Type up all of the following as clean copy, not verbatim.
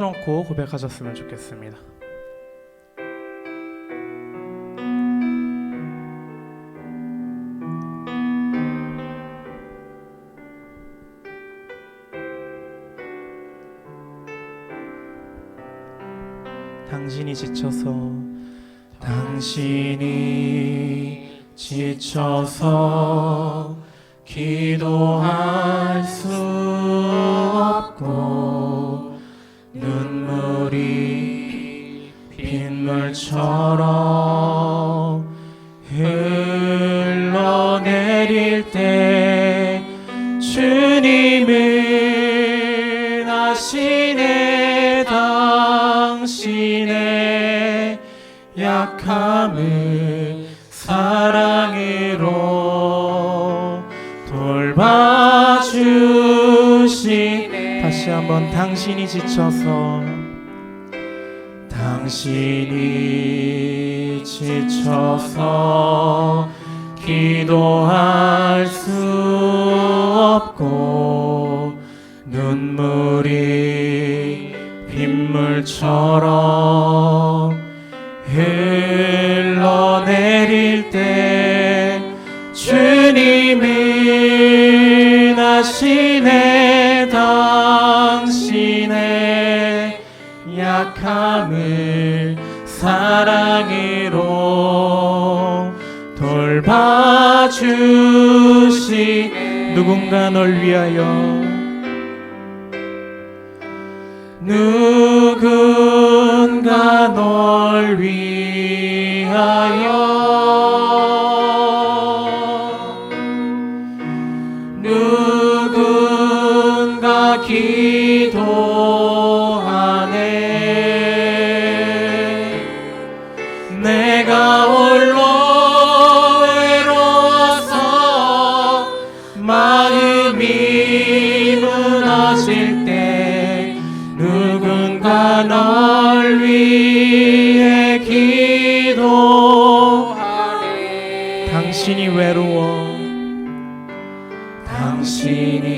놓고 고백하셨으면 좋겠습니다. 당신이 지쳐서 기도할 수 없고 눈물이 빗물처럼 흘러내릴 때 주님은 아시네. 당신의 약함을 사랑으로 돌봐주시네. 다시 한번 당신이 지쳐서 기도할 수 없고 눈물이 빗물처럼 흘러내릴 때 주님은 아시네. 당신의 약함을 사랑으로 돌봐주시. 누군가 널 위하여 누군가 널 위하여 누군가 기도하네. 내가 홀로 외로워서 마음이 무너질 때 누군가 널 위해 기도하네. 당신이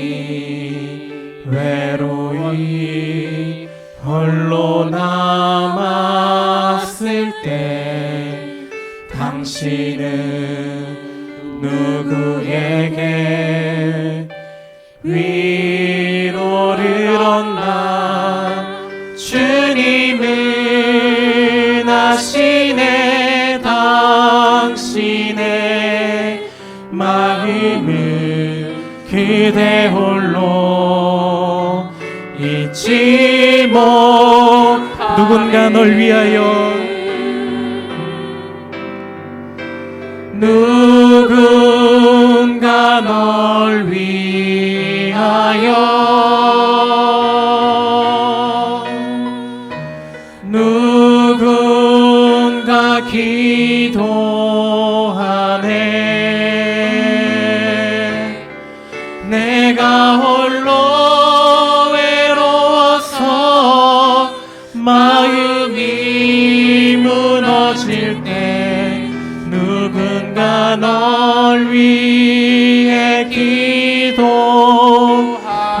외로이 홀로 남았을 때 당신은 누구에게 위로를 얻나. 주님은 아시네. 당신의 마음을 그대 홀로 잊지 못. 누군가 널 위하여 누군가 널 위하여 누군가 기도하네. 내가 홀로 외로워서 마음이 무너질 때 누군가 널 위해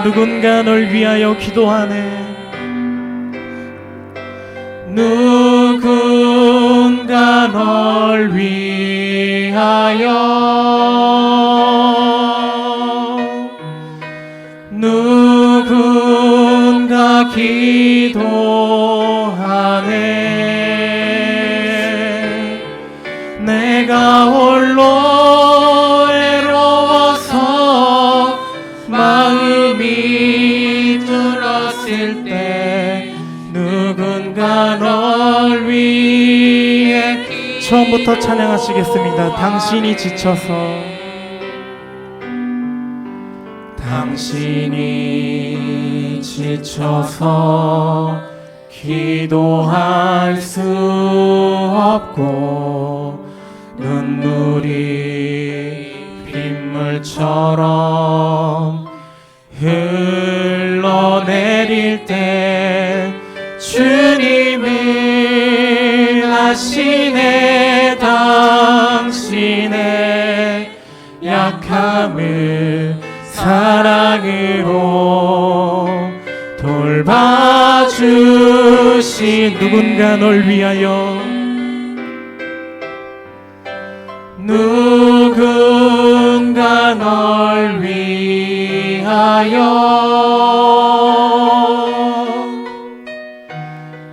누군가 널 위하여 기도하네. 누군가 널 위하여 누군가 기도하네. 내가 홀로 외로워서 마음이 들었을 때 누군가 널 위해. 처음부터 찬양하시겠습니다. 당신이 지쳐서 기도할 수 없고 눈물이 빗물처럼 흘러내릴 때 주님은 아시네. 당신의 약함을 사랑으로 돌봐주 대신 누군가 널 위하여 누군가 널 위하여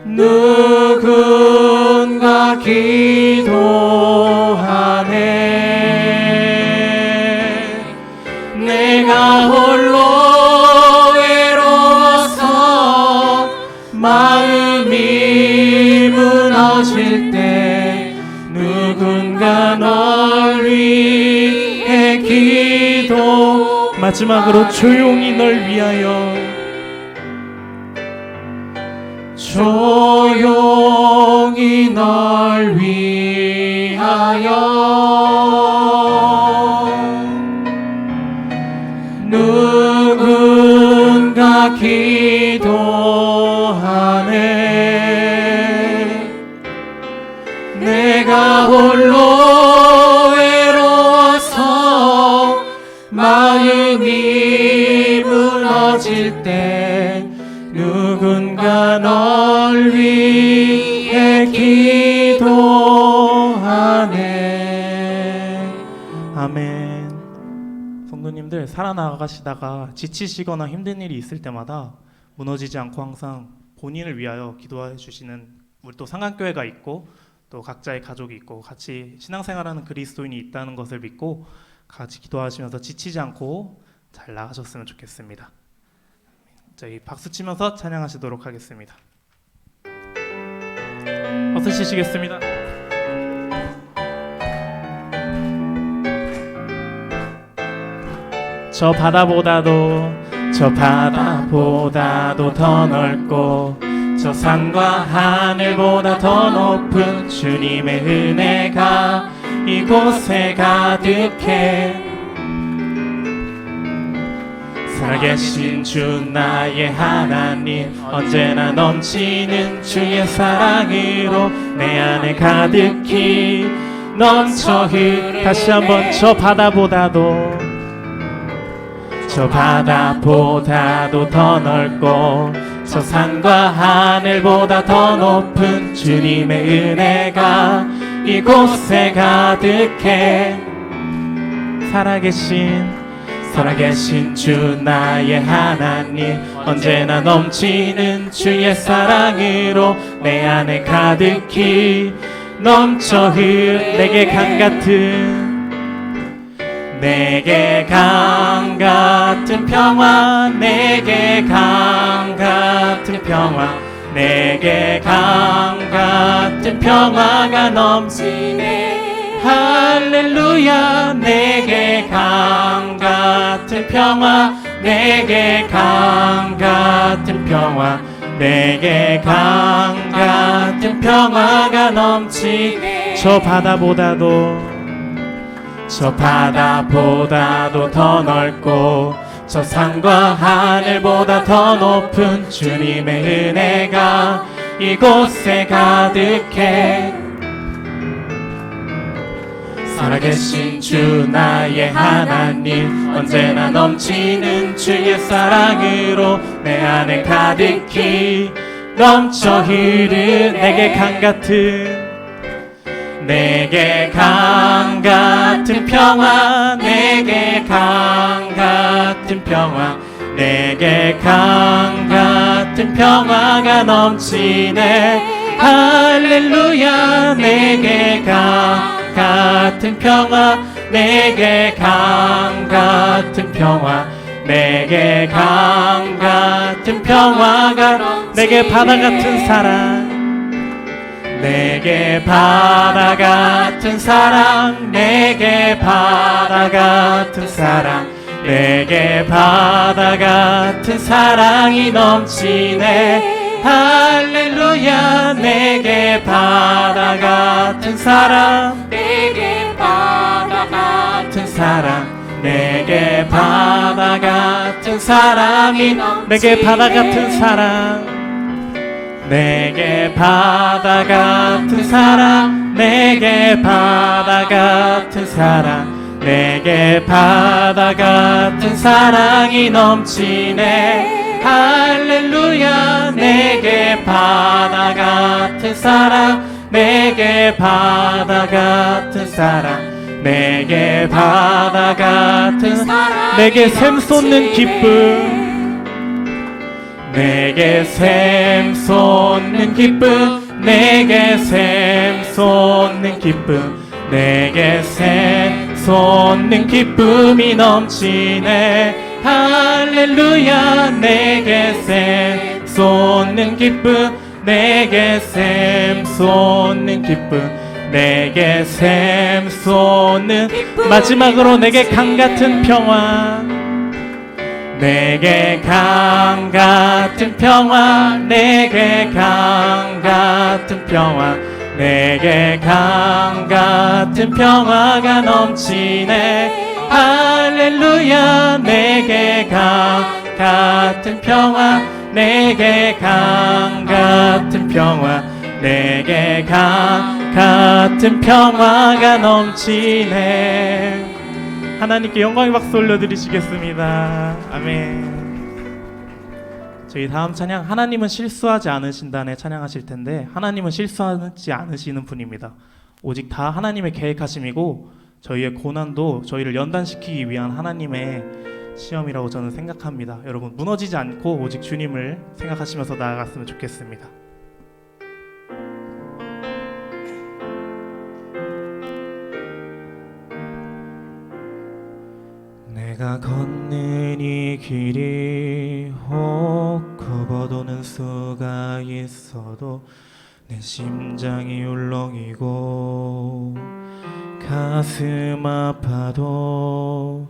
누군가 기도하네. 내가 홀로 외로워서 마음이 무너질 때 누군가 널 위해 기도. 마지막으로 조용히 널 위하여 조용히 널 위하여 누군가 기도하네. 내가 홀로 외로워서 마음이 무너질 때 누군가 널 위해 기도하네. 아멘. 성도님들, 살아나가시다가 지치시거나 힘든 일이 있을 때마다 무너지지 않고 항상 본인을 위하여 기도해 주시는 우리 또 상강교회가 있고 또 각자의 가족이 있고 같이 신앙생활하는 그리스도인이 있다는 것을 믿고 같이 기도하시면서 지치지 않고 잘 나가셨으면 좋겠습니다. 저희 박수 치면서 찬양하시도록 하겠습니다. 박수 치시겠습니다. 저 바다보다도 더 넓고 저 산과 하늘보다 더 높은 주님의 은혜가 이곳에 가득해. 살아계신 주 나의 하나님, 언제나 넘치는 주의 사랑으로 내 안에 가득히 넘쳐 흐르네. 다시 한번 저 바다보다도 더 넓고 저 산과 하늘보다 더 높은 주님의 은혜가 이곳에 가득해. 살아계신 주 나의 하나님, 언제나 넘치는 주의 사랑으로 내 안에 가득히 넘쳐 내게 강 같은 평화, 내게 강 같은 평화, 내게 강 같은 평화가 넘치네. 할렐루야. 내게 강 같은 평화, 내게 강 같은 평화, 내게 강 같은 평화가 넘치네. 저 바다보다도 더 넓고 저 산과 하늘보다 더 높은 주님의 은혜가 이곳에 가득해. 살아계신 주 나의 하나님, 언제나 넘치는 주의 사랑으로 내 안에 가득히 넘쳐 흐르는 내게 강 같은 평화, 내게 강 같은 평화, 내게 강 같은 평화가 넘치네. 할렐루야. 내게 강 같은 평화, 내게 강 같은 평화, 내게 강 같은 평화가 내게 바다 같은 사랑, 내게 바다 같은 사랑, 내게 바다 같은 사랑, 내게 바다 같은 사랑이 넘치네. 할렐루야. 내게 바다 같은 사랑, 내게 바다 같은 사랑, 내게 바다 같은 사랑이 내게 바다 같은 사랑, 내게 바다 같은 사랑, 내게 바다 같은 사랑, 내게 바다 같은 사랑이 넘치네. 할렐루야. 내게 바다 같은 사랑, 내게 바다 같은 사랑, 내게 바다 같은 사랑, 내게 샘솟는 기쁨, 내게 샘솟는 기쁨, 내게 샘솟는 기쁨, 내게 샘솟는 기쁨이 넘치네. 할렐루야. 내게 샘솟는 기쁨, 내게 샘솟는 기쁨, 내게 샘솟는 마지막으로 내게 강같은 평화, 내게 강같은 평화, 내게 강같은 평화, 내게 강같은 평화가 넘치네. 할렐루야. 내게 강같은 평화, 내게 강같은 평화, 내게 강같은 평화가 넘치네. 하나님께 영광의 박수 올려드리시겠습니다. 아멘. 저희 다음 찬양, 하나님은 실수하지 않으신다네 찬양하실 텐데, 하나님은 실수하지 않으시는 분입니다. 오직 다 하나님의 계획하심이고 저희의 고난도 저희를 연단시키기 위한 하나님의 시험이라고 저는 생각합니다. 여러분, 무너지지 않고 오직 주님을 생각하시면서 나아갔으면 좋겠습니다. 내가 걷는 이 길이 혹 굽어도는 수가 있어도 내 심장이 울렁이고 가슴 아파도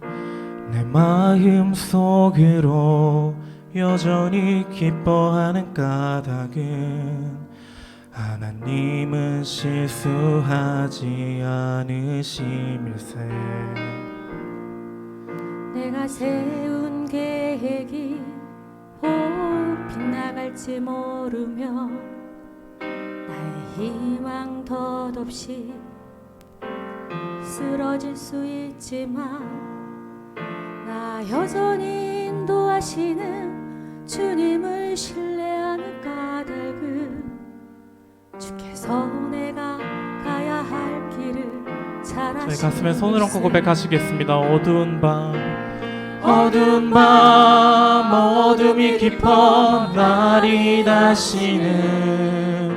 내 마음 속으로 여전히 기뻐하는 까닭은 하나님은 실수하지 않으심일세. 내가 세운 계획이 혹 빗나갈지 모르며 나의 희망 덧없이 쓰러질 수 있지만 나 여전히 인도하시는 주님을 신뢰하는 까닭은 주께서 내가 가야 할 길을 잘 아시는. 저희 가슴에 손을 얹고 고백하시겠습니다. 어두운 밤, 어두운 밤, 어둠이 깊어 날이 다시는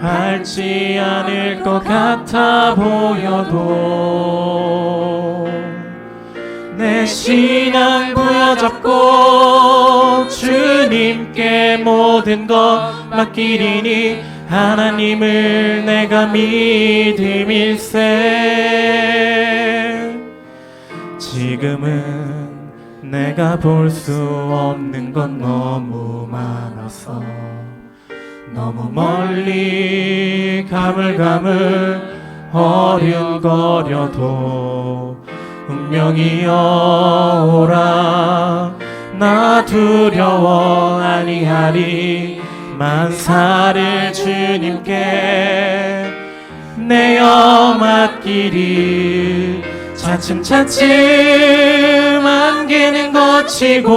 밝지 않을 것 같아 보여도 내 신앙 부여잡고 주님께 모든 것 맡기리니 하나님을 내가 믿음일세. 지금은 내가 볼 수 없는 건 너무 많아서 너무 멀리 가물가물 어른거려도 운명이여 오라. 나 두려워 아니하리. 만사를 주님께 내어 맡기리. 차츰차츰 안개는 걷히고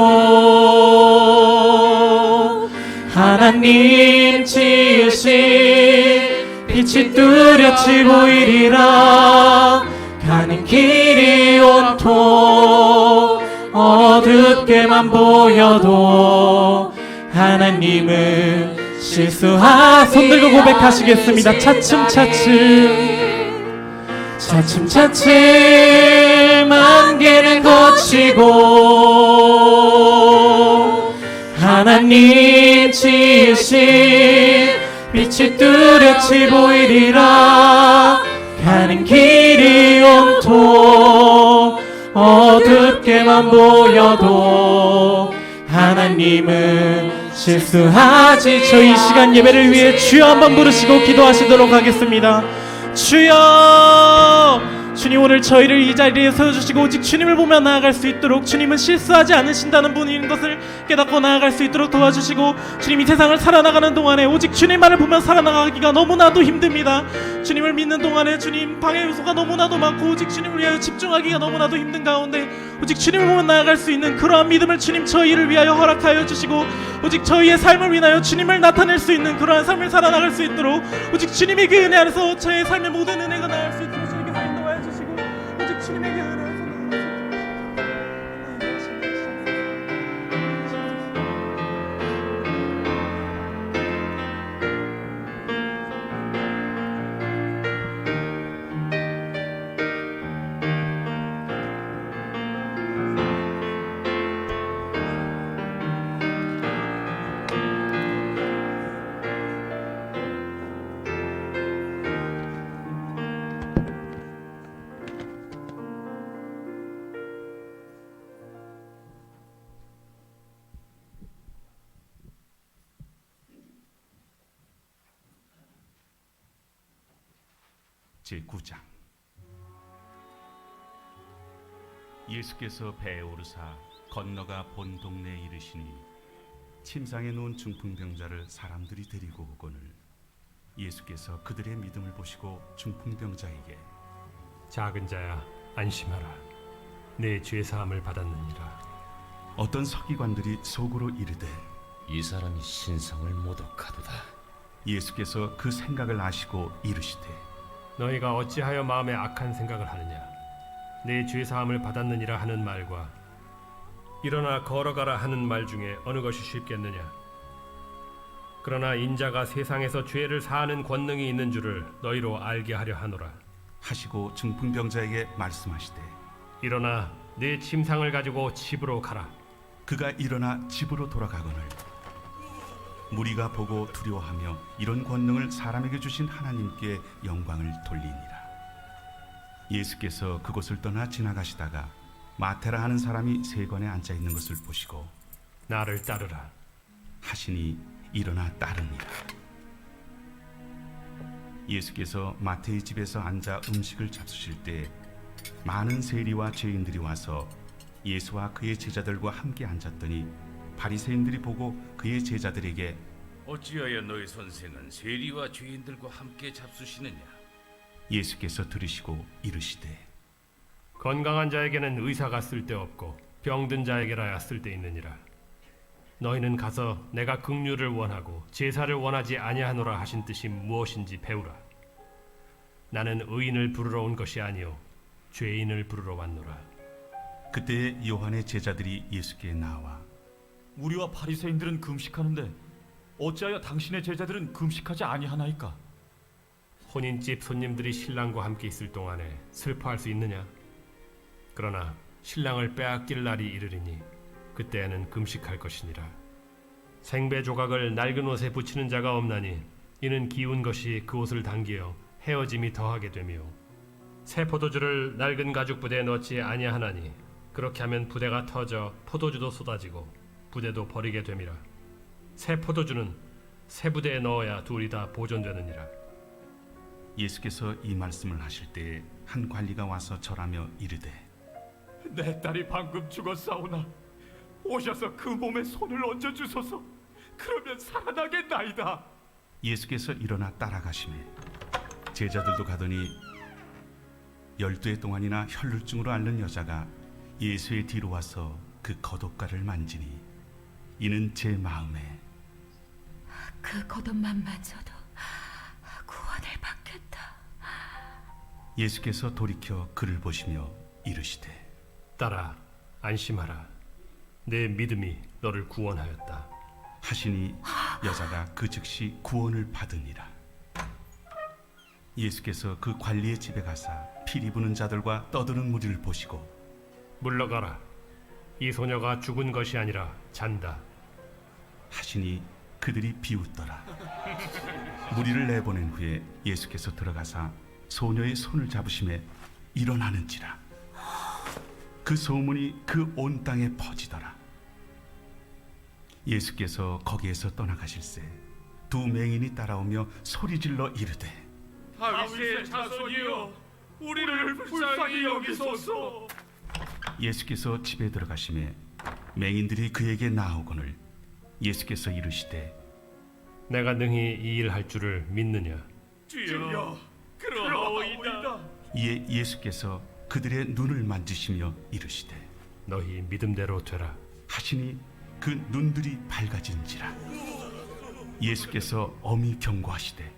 하나님 지으신 빛이 뚜렷이 보이리라. 가는 길이 온통 어둡게만 보여도 하나님은 손들고 고백하시겠습니다. 차츰차츰 안개는 걷히고 하나님 지으신 빛이 뚜렷이 보이리라. 가는 길이 온통 어둡게만 보여도 하나님은 실수하지. 저희 시간 예배를 위해 주여 한번 부르시고 기도하시도록 하겠습니다. 주여, 주님 오늘 저희를 이 자리에 세워주시고 오직 주님을 보며 나아갈 수 있도록, 주님은 실수하지 않으신다는 분인 것을 깨닫고 나아갈 수 있도록 도와주시고, 주님 이 세상을 살아나가는 동안에 오직 주님만을 보며 살아나가기가 너무나도 힘듭니다. 주님을 믿는 동안에 주님 방해 요소가 너무나도 많고 오직 주님을 위하여 집중하기가 너무나도 힘든 가운데 오직 주님을 보며 나아갈 수 있는 그러한 믿음을 주님 저희를 위하여 허락하여 주시고, 오직 저희의 삶을 위하여 주님을 나타낼 수 있는 그러한 삶을 살아나갈 수 있도록, 오직 주님의 그 은혜 안에서 저의 삶의 모든 은혜가 나올 수 있도록 주님께서 인도하여 주시고, 오직 주님의 그 은혜 안에서 제9장. 예수께서 배에 오르사 건너가 본 동네에 이르시니 침상에 누운 중풍병자를 사람들이 데리고 오거늘 예수께서 그들의 믿음을 보시고 중풍병자에게 작은 자야 안심하라, 내 죄 사함을 받았느니라. 어떤 서기관들이 속으로 이르되 이 사람이 신성을 모독하도다. 예수께서 그 생각을 아시고 이르시되 너희가 어찌하여 마음에 악한 생각을 하느냐? 내 죄 사함을 받았느니라 하는 말과 일어나 걸어가라 하는 말 중에 어느 것이 쉽겠느냐? 그러나 인자가 세상에서 죄를 사하는 권능이 있는 줄을 너희로 알게 하려 하노라. 하시고 중풍병자에게 말씀하시되 일어나 내 침상을 가지고 집으로 가라. 그가 일어나 집으로 돌아가거늘 무리가 보고 두려워하며 이런 권능을 사람에게 주신 하나님께 영광을 돌리니라. 예수께서 그곳을 떠나 지나가시다가 마테라 하는 사람이 세관에 앉아 있는 것을 보시고 나를 따르라 하시니 일어나 따르니라. 예수께서 마태의 집에서 앉아 음식을 잡수실 때 많은 세리와 죄인들이 와서 예수와 그의 제자들과 함께 앉았더니 바리새인들이 보고 그의 제자들에게 어찌하여 너희 선생은 세리와 죄인들과 함께 잡수시느냐? 예수께서 들으시고 이르시되 건강한 자에게는 의사가 쓸데없고 병든 자에게라야 쓸데있느니라. 너희는 가서 내가 긍휼을 원하고 제사를 원하지 아니하노라 하신 뜻이 무엇인지 배우라. 나는 의인을 부르러 온 것이 아니요 죄인을 부르러 왔노라. 그때 요한의 제자들이 예수께 나와 우리와 바리새인들은 금식하는데 어찌하여 당신의 제자들은 금식하지 아니하나이까? 혼인집 손님들이 신랑과 함께 있을 동안에 슬퍼할 수 있느냐? 그러나 신랑을 빼앗길 날이 이르리니 그때에는 금식할 것이니라. 생배 조각을 낡은 옷에 붙이는 자가 없나니 이는 기운 것이 그 옷을 당기어 헤어짐이 더하게 되며 새 포도주를 낡은 가죽 부대에 넣지 아니하나니 그렇게 하면 부대가 터져 포도주도 쏟아지고 부대도 버리게 됨이라. 새 포도주는 새 부대에 넣어야 둘이 다 보존되느니라. 예수께서 이 말씀을 하실 때 한 관리가 와서 절하며 이르되 내 딸이 방금 죽었사오나 오셔서 그 몸에 손을 얹어 주소서. 그러면 살아나겠나이다. 예수께서 일어나 따라가시매 제자들도 가더니 12해 동안이나 혈루증으로 앓는 여자가 예수의 뒤로 와서 그 겉옷가를 만지니 이는 제 마음에 그 겉옷만 만져도 구원을 받겠다. 예수께서 돌이켜 그를 보시며 이르시되 딸아 안심하라, 내 믿음이 너를 구원하였다. 하시니 여자가 그 즉시 구원을 받으니라. 예수께서 그 관리의 집에 가사 피리 부는 자들과 떠드는 무리를 보시고 물러가라, 이 소녀가 죽은 것이 아니라 잔다. 하시니 그들이 비웃더라. 무리를 내보낸 후에 예수께서 들어가사 소녀의 손을 잡으심에 일어나는지라. 그 소문이 그 온 땅에 퍼지더라. 예수께서 거기에서 떠나가실새 두 맹인이 따라오며 소리질러 이르되 다윗의 자손이여 우리를 불쌍히 여기소서. 예수께서 집에 들어가심에 맹인들이 그에게 나오거늘 예수께서 이르시되 내가 능히 이 일 할 줄을 믿느냐? 주여, 그러하오이다. 이에 예수께서 그들의 눈을 만지시며 이르시되 너희 믿음대로 되라. 하시니 그 눈들이 밝아진지라. 예수께서 엄히 경고하시되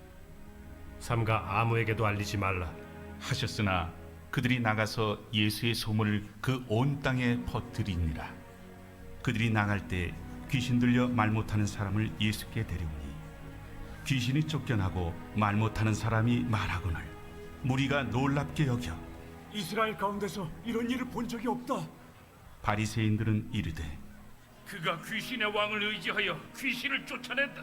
삼가 아무에게도 알리지 말라. 하셨으나 그들이 나가서 예수의 소문을 그 온 땅에 퍼뜨리니라. 그들이 나갈 때 귀신 들려 말 못하는 사람을 예수께 데려오니 귀신이 쫓겨나고 말 못하는 사람이 말하거늘 무리가 놀랍게 여겨 이스라엘 가운데서 이런 일을 본 적이 없다. 바리새인들은 이르되 그가 귀신의 왕을 의지하여 귀신을 쫓아낸다.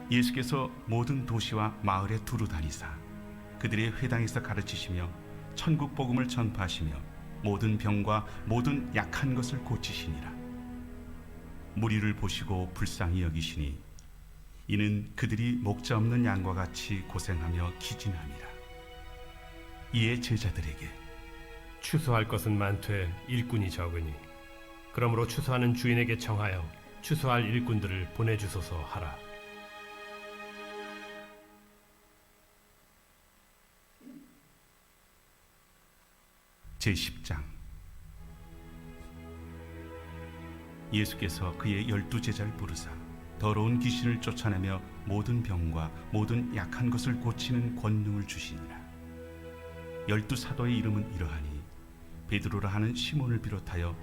예수께서 모든 도시와 마을에 두루 다니사 그들의 회당에서 가르치시며 천국 복음을 전파하시며 모든 병과 모든 약한 것을 고치시니라. 무리를 보시고 불쌍히 여기시니 이는 그들이 목자 없는 양과 같이 고생하며 기진함이라. 이에 제자들에게 추수할 것은 많되 일꾼이 적으니 그러므로 추수하는 주인에게 청하여 추수할 일꾼들을 보내주소서 하라. 제10장 예수께서 그의 12제자를 부르사 더러운 귀신을 쫓아내며 모든 병과 모든 약한 것을 고치는 권능을 주시니라. 12사도의 이름은 이러하니 베드로라 하는 시몬을 비롯하여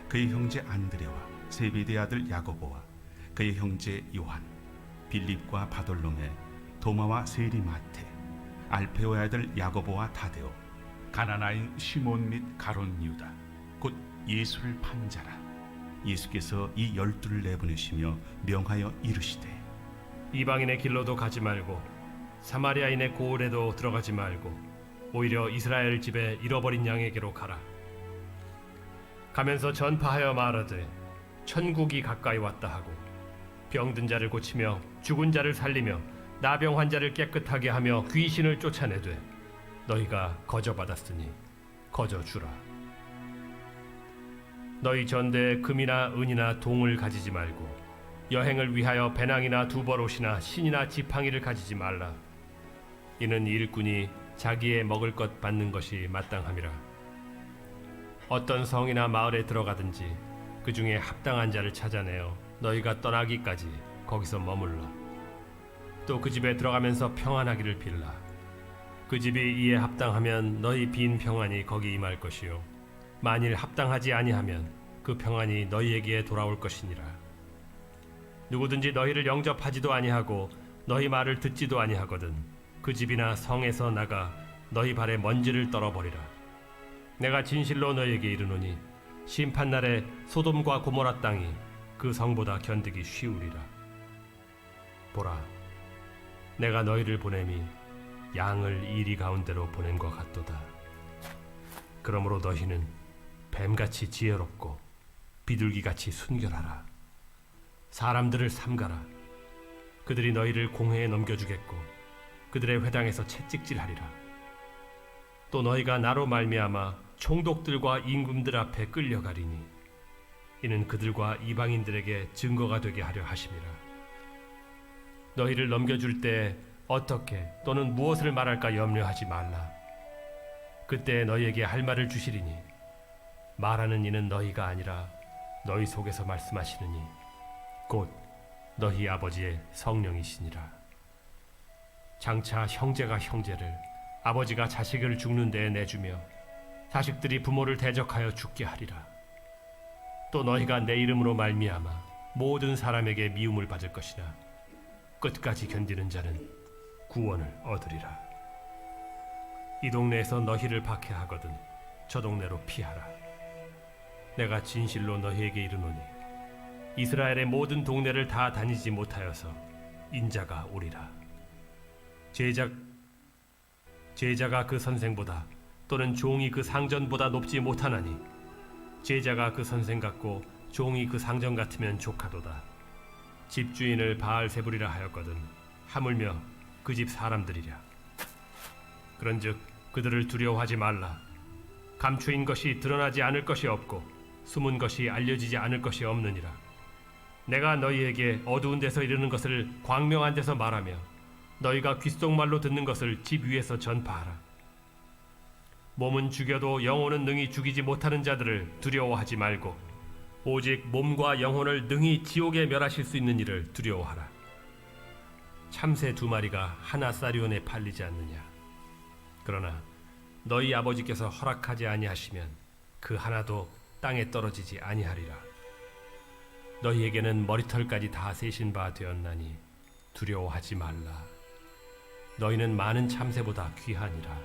그의 형제 안드레와 세베대의 아들 야고보와 그의 형제 요한, 빌립과 바돌로메, 도마와 세리 마테, 알페오의 아들 야고보와 다데오, 가나나인 시몬 및 가론 유다, 곧 예수를 판 자라. 예수께서 이 12를 내보내시며 명하여 이르시되 이방인의 길로도 가지 말고 사마리아인의 고을에도 들어가지 말고 오히려 이스라엘 집에 잃어버린 양에게로 가라. 가면서 전파하여 말하되 천국이 가까이 왔다 하고 병든 자를 고치며 죽은 자를 살리며 나병 환자를 깨끗하게 하며 귀신을 쫓아내되 너희가 거저받았으니 거저주라. 너희 전대에 금이나 은이나 동을 가지지 말고 여행을 위하여 배낭이나 두벌옷이나 신이나 지팡이를 가지지 말라. 이는 일꾼이 자기의 먹을 것 받는 것이 마땅함이라. 어떤 성이나 마을에 들어가든지 그 중에 합당한 자를 찾아내어 너희가 떠나기까지 거기서 머물러. 또 그 집에 들어가면서 평안하기를 빌라. 그 집이 이에 합당하면 너희 빈 평안이 거기 임할 것이요 만일 합당하지 아니하면 그 평안이 너희에게 돌아올 것이니라. 누구든지 너희를 영접하지도 아니하고 너희 말을 듣지도 아니하거든 그 집이나 성에서 나가 너희 발에 먼지를 떨어버리라. 내가 진실로 너희에게 이르노니 심판날에 소돔과 고모라 땅이 그 성보다 견디기 쉬우리라. 보라, 내가 너희를 보냄이 양을 이리 가운데로 보낸 것 같도다. 그러므로 너희는 뱀같이 지혜롭고 비둘기같이 순결하라. 사람들을 삼가라. 그들이 너희를 공회에 넘겨주겠고 그들의 회당에서 채찍질하리라. 또 너희가 나로 말미암아 총독들과 임금들 앞에 끌려가리니 이는 그들과 이방인들에게 증거가 되게 하려 하심이라. 너희를 넘겨줄 때 어떻게 또는 무엇을 말할까 염려하지 말라. 그때 너희에게 할 말을 주시리니 말하는 이는 너희가 아니라 너희 속에서 말씀하시느니 곧 너희 아버지의 성령이시니라. 장차 형제가 형제를 아버지가 자식을 죽는 데에 내주며 자식들이 부모를 대적하여 죽게 하리라. 또 너희가 내 이름으로 말미암아 모든 사람에게 미움을 받을 것이나 끝까지 견디는 자는 구원을 얻으리라. 이 동네에서 너희를 박해하거든 저 동네로 피하라. 내가 진실로 너희에게 이르노니 이스라엘의 모든 동네를 다 다니지 못하여서 인자가 오리라. 제자가 그 선생보다 또는 종이 그 상전보다 높지 못하나니 제자가 그 선생 같고 종이 그 상전 같으면 족하도다. 집주인을 바알세불이라 하였거든 하물며 그 집 사람들이랴. 그런즉 그들을 두려워하지 말라. 감추인 것이 드러나지 않을 것이 없고 숨은 것이 알려지지 않을 것이 없느니라. 내가 너희에게 어두운 데서 이르는 것을 광명한 데서 말하며 너희가 귓속말로 듣는 것을 집 위에서 전파하라. 몸은 죽여도 영혼은 능히 죽이지 못하는 자들을 두려워하지 말고 오직 몸과 영혼을 능히 지옥에 멸하실 수 있는 이를 두려워하라. 참새 2마리가 하나 사리온에 팔리지 않느냐. 그러나 너희 아버지께서 허락하지 아니하시면 그 하나도 땅에 떨어지지 아니하리라. 너희에게는 머리털까지 다 세신 바 되었나니 두려워하지 말라. 너희는 많은 참새보다 귀하니라.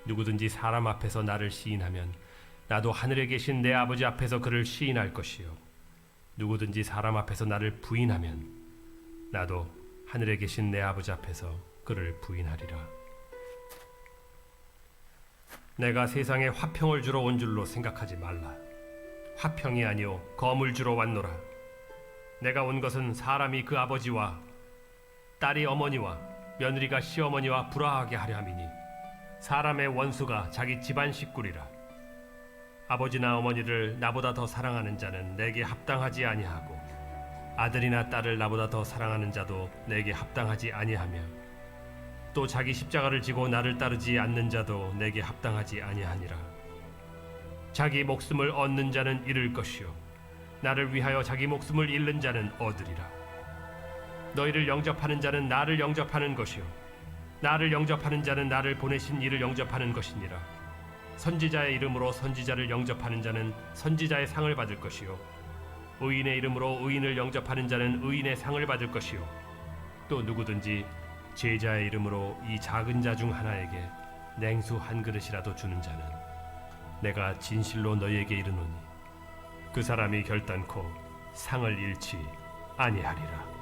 누구든지 사람 앞에서 나를 시인하면 나도 하늘에 계신 내 아버지 앞에서 그를 시인할 것이요 누구든지 사람 앞에서 나를 부인하면 나도 하늘에 계신 내 아버지 앞에서 그를 부인하리라. 내가 세상에 화평을 주러 온 줄로 생각하지 말라. 화평이 아니요 검을 주러 왔노라. 내가 온 것은 사람이 그 아버지와 딸이 어머니와 며느리가 시어머니와 불화하게 하려 함이니 사람의 원수가 자기 집안 식구리라. 아버지나 어머니를 나보다 더 사랑하는 자는 내게 합당하지 아니하고 아들이나 딸을 나보다 더 사랑하는 자도 내게 합당하지 아니하며 또 자기 십자가를 지고 나를 따르지 않는 자도 내게 합당하지 아니하니라. 자기 목숨을 얻는 자는 잃을 것이요 나를 위하여 자기 목숨을 잃는 자는 얻으리라. 너희를 영접하는 자는 나를 영접하는 것이요 나를 영접하는 자는 나를 보내신 이를 영접하는 것이니라. 선지자의 이름으로 선지자를 영접하는 자는 선지자의 상을 받을 것이요 의인의 이름으로 의인을 영접하는 자는 의인의 상을 받을 것이요 또 누구든지 제자의 이름으로 이 작은 자 중 하나에게 냉수 한 그릇이라도 주는 자는 내가 진실로 너희에게 이르노니 그 사람이 결단코 상을 잃지 아니하리라.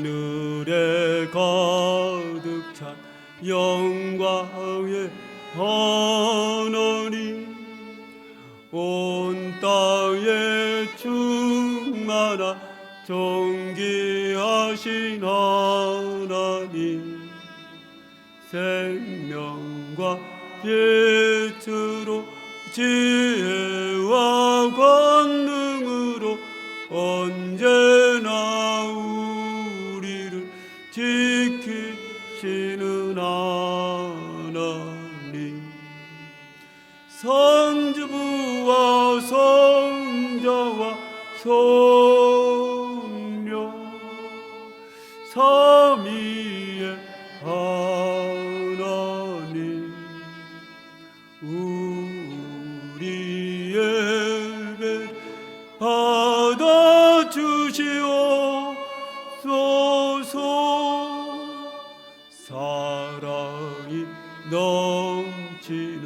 하늘에 가득 찬 영광의 하나님 온 땅에 충만한 존귀하신 하나님 생명과 빛으로 지혜와 권능으로 언제나 우리를 지키시는 하나님 성주부와 성자와 성령 삼위의 하나님 우리의 예배 받아주시옵소서. 사랑이 넘치는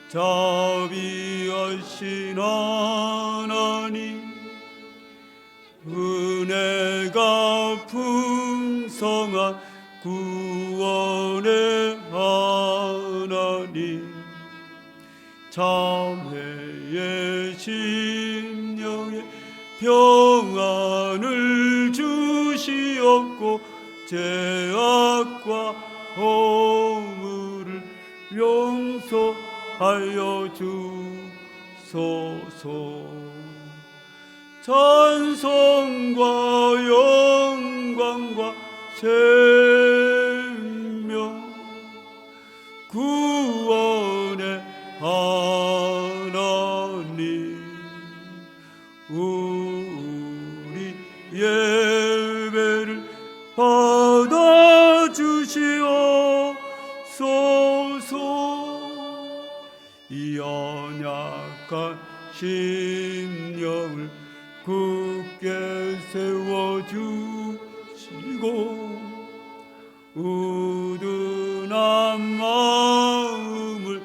자비하신 하나님 은혜가 풍성한 구원의 하나님 자매의 심령에 평안을 주시옵고 죄악과 허물을 용서하여 주소서. 찬송과 영광과 생명 구원의 하나님 우리 예배를 받아주시옵소서. 이 연약한 심령을 굳게 세워주시고 우둔한 마음을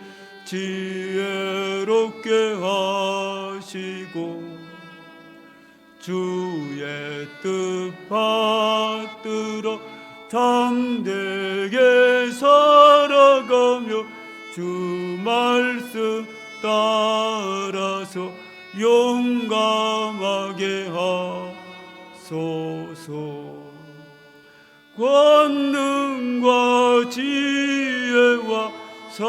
지혜롭게 하시고 주의 뜻 받들어 담대게 살아가 하며 주 말씀 따라서 용감하게 하소서. 권능과 지혜와 사랑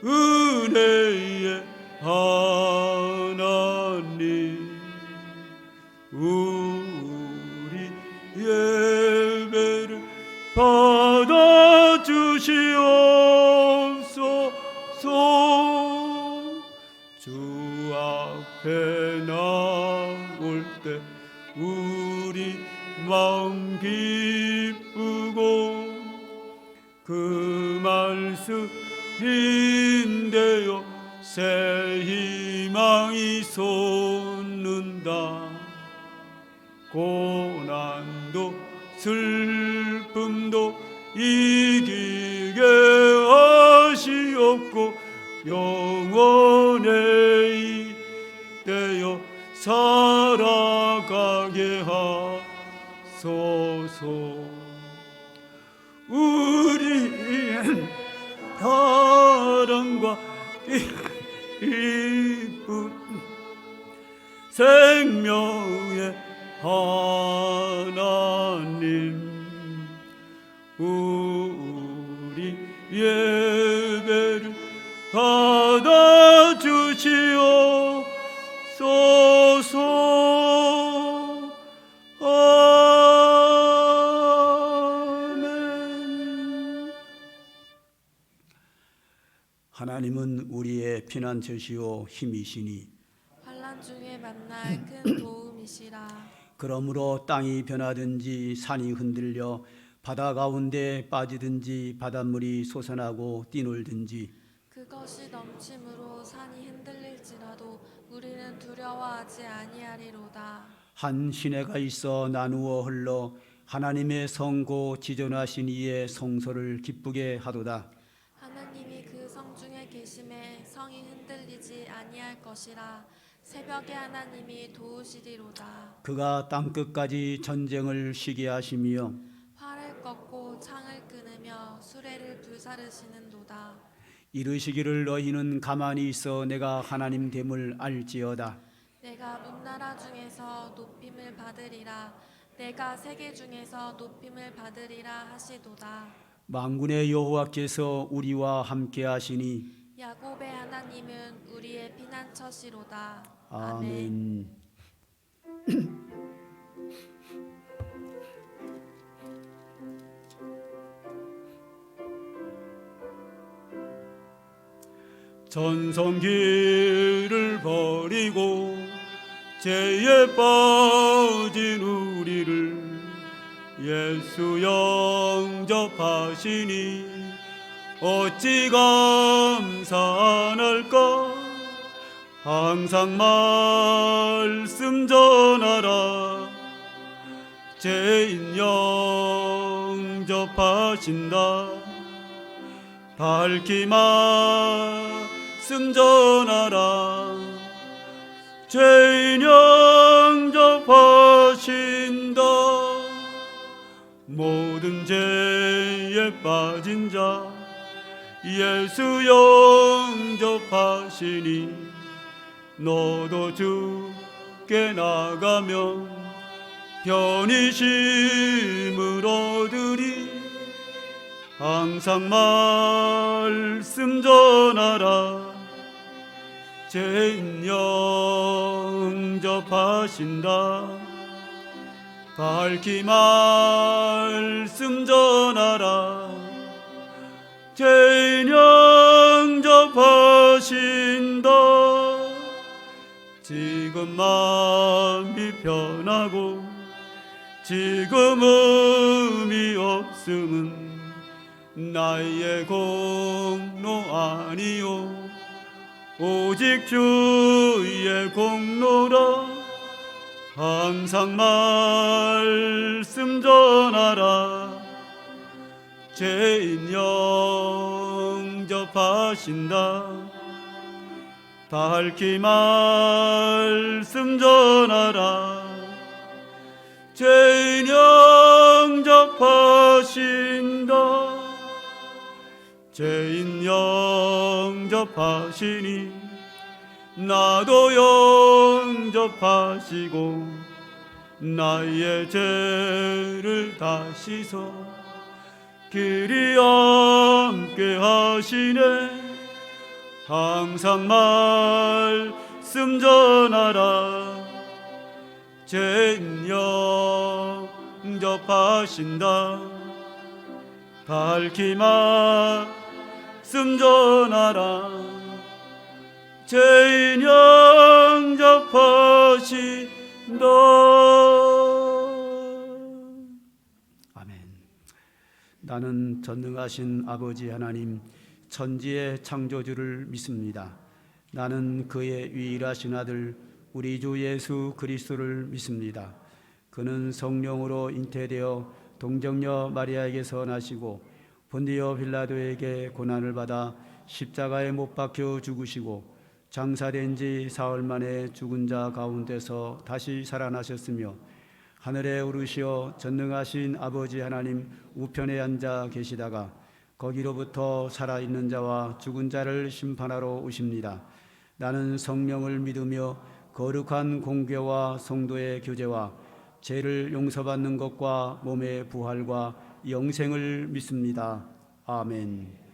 은혜의 하나님, 우리 예배를 받아주시옵소서. 주 앞에 나올 때 우리 마음 기쁘고 그 말씀 인되어 새 희망이 솟는다. 고난도 슬픔도 이기게 하시옵고 영원에 이되어 살아가게 하소서. 우리의 사랑과 기쁨 생명의 하나님, 우리 예배를 받아주시옵소서. 아멘. 하나님은 우리의 피난처시오 힘이시니 환난 중에 만날 큰 도움이시라. 그러므로 땅이 변하든지 산이 흔들려 바다 가운데 빠지든지 바닷물이 솟아나고 뛰놀든지 그것이 넘침으로 산이 흔들릴지라도 우리는 두려워하지 아니하리로다. 한 시내가 있어 나누어 흘러 하나님의 성고 지존하신 이의 성소를 기쁘게 하도다. 하나님이 그 성 중에 계심에 성이 흔들리지 아니할 것이라. 새벽에 하나님이 도우시리로다. 그가 땅끝까지 전쟁을 쉬게 하시며 활을 꺾고 창을 끊으며 수레를 불사르시는도다. 이르시기를 너희는 가만히 있어 내가 하나님 됨을 알지어다. 내가 문나라 중에서 높임을 받으리라. 내가 세계 중에서 높임을 받으리라 하시도다. 만군의 여호와께서 우리와 함께 하시니 야곱의 하나님은 우리의 피난처시로다. 아멘. 전성기를 버리고 죄에 빠진 우리를 예수 영접하시니 어찌 감사할까. 항상 말씀 전하라. 죄인 영접하신다. 밝히 말씀 전하라. 죄인 영접하신다. 모든 죄에 빠진 자 예수 영접하시니 너도 주께 나가면 편히심을 얻으리. 항상 말씀 전하라. 죄인 영접하신다. 밝히 말씀 전하라. 죄인 영접하신다. 지금 마음이 편하고 지금 의미 없음은 나의 공로 아니요 오직 주의 공로라. 항상 말씀 전하라. 죄인 영접하신다. 밝히 말씀 전하라. 죄인 영접하신다. 영접하신다. 죄인 영접하시니 나도 영접하시고 나의 죄를 다 씻어 길이 함께 하시네. 항상 말씀 전하라. 죄인 영접하신다. 밝히 말씀 전하라. 죄인 영접하신다. 아멘. 나는 전능하신 아버지 하나님 천지의 창조주를 믿습니다. 나는 그의 유일하신 아들 우리 주 예수 그리스도를 믿습니다. 그는 성령으로 잉태되어 동정녀 마리아에게서 나시고 본디오 빌라도에게 고난을 받아 십자가에 못 박혀 죽으시고 장사된 지 사흘 만에 죽은 자 가운데서 다시 살아나셨으며 하늘에 오르시어 전능하신 아버지 하나님 우편에 앉아 계시다가 거기로부터 살아있는 자와 죽은 자를 심판하러 오십니다. 나는 성령을 믿으며 거룩한 공교와 성도의 교제와 죄를 용서받는 것과 몸의 부활과 영생을 믿습니다. 아멘.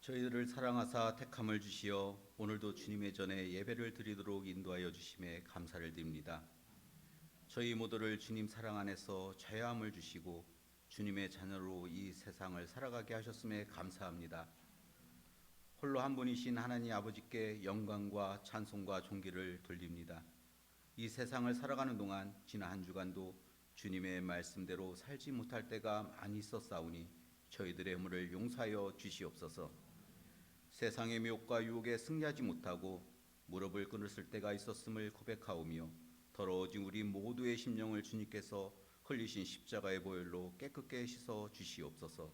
저희들을 사랑하사 택함을 주시어 오늘도 주님의 전에 예배를 드리도록 인도하여 주심에 감사를 드립니다. 저희 모두를 주님 사랑 안에서 죄함을 주시고 주님의 자녀로 이 세상을 살아가게 하셨음에 감사합니다. 홀로 한 분이신 하나님 아버지께 영광과 찬송과 존귀를 돌립니다. 이 세상을 살아가는 동안 지난 한 주간도 주님의 말씀대로 살지 못할 때가 많이 있었사오니 저희들의 허물을 용서하여 주시옵소서. 세상의 미혹과 유혹에 승리하지 못하고 무릎을 꿇었을 때가 있었음을 고백하오며 더러워진 우리 모두의 심령을 주님께서 흘리신 십자가의 보혈로 깨끗게 씻어 주시옵소서.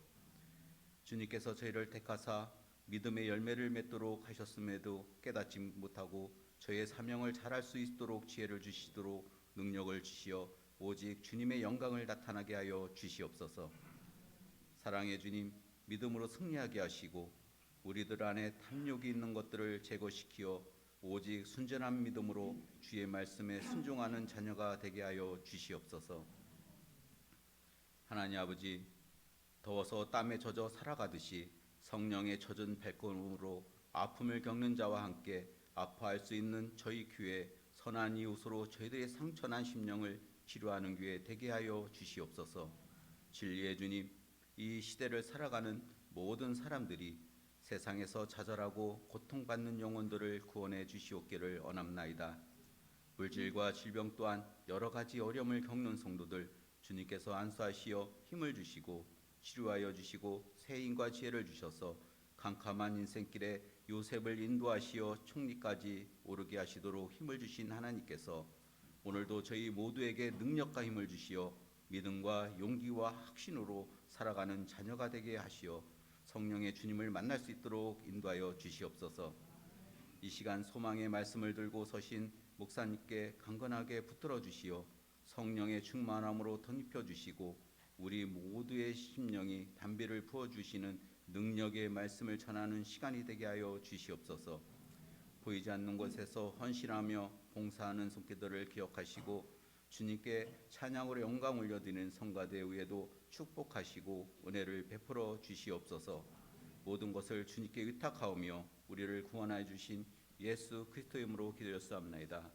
주님께서 저희를 택하사 믿음의 열매를 맺도록 하셨음에도 깨닫지 못하고 저희의 사명을 잘할 수 있도록 지혜를 주시도록 능력을 주시어 오직 주님의 영광을 나타나게 하여 주시옵소서. 사랑의 주님, 믿음으로 승리하게 하시고 우리들 안에 탐욕이 있는 것들을 제거시키어 오직 순전한 믿음으로 주의 말씀에 순종하는 자녀가 되게 하여 주시옵소서. 하나님 아버지, 더워서 땀에 젖어 살아가듯이 성령에 젖은 발걸음으로 아픔을 겪는 자와 함께 아파할 수 있는 저희 교회 선한 이웃으로 저희들의 상처난 심령을 치료하는 교회 되게 하여 주시옵소서. 진리의 주님, 이 시대를 살아가는 모든 사람들이 세상에서 좌절하고 고통받는 영혼들을 구원해 주시옵기를 원합나이다. 물질과 질병 또한 여러 가지 어려움을 겪는 성도들 주님께서 안수하시어 힘을 주시고 치료하여 주시고 세인과 지혜를 주셔서 캄캄한 인생길에 요셉을 인도하시어 총리까지 오르게 하시도록 힘을 주신 하나님께서 오늘도 저희 모두에게 능력과 힘을 주시어 믿음과 용기와 확신으로 살아가는 자녀가 되게 하시어 성령의 주님을 만날 수 있도록 인도하여 주시옵소서. 이 시간 소망의 말씀을 들고 서신 목사님께 강건하게 붙들어 주시어 성령의 충만함으로 덧입혀 주시고 우리 모두의 심령이 담비를 부어 주시는 능력의 말씀을 전하는 시간이 되게 하여 주시옵소서. 보이지 않는 곳에서 헌신하며 봉사하는 손길들을 기억하시고 주님께 찬양으로 영광 올려드리는 성가대 위에도 축복하시고 은혜를 베풀어 주시옵소서. 모든 것을 주님께 의탁하오며 우리를 구원하여 주신 예수 그리스도의 이름으로 기도하옵나이다.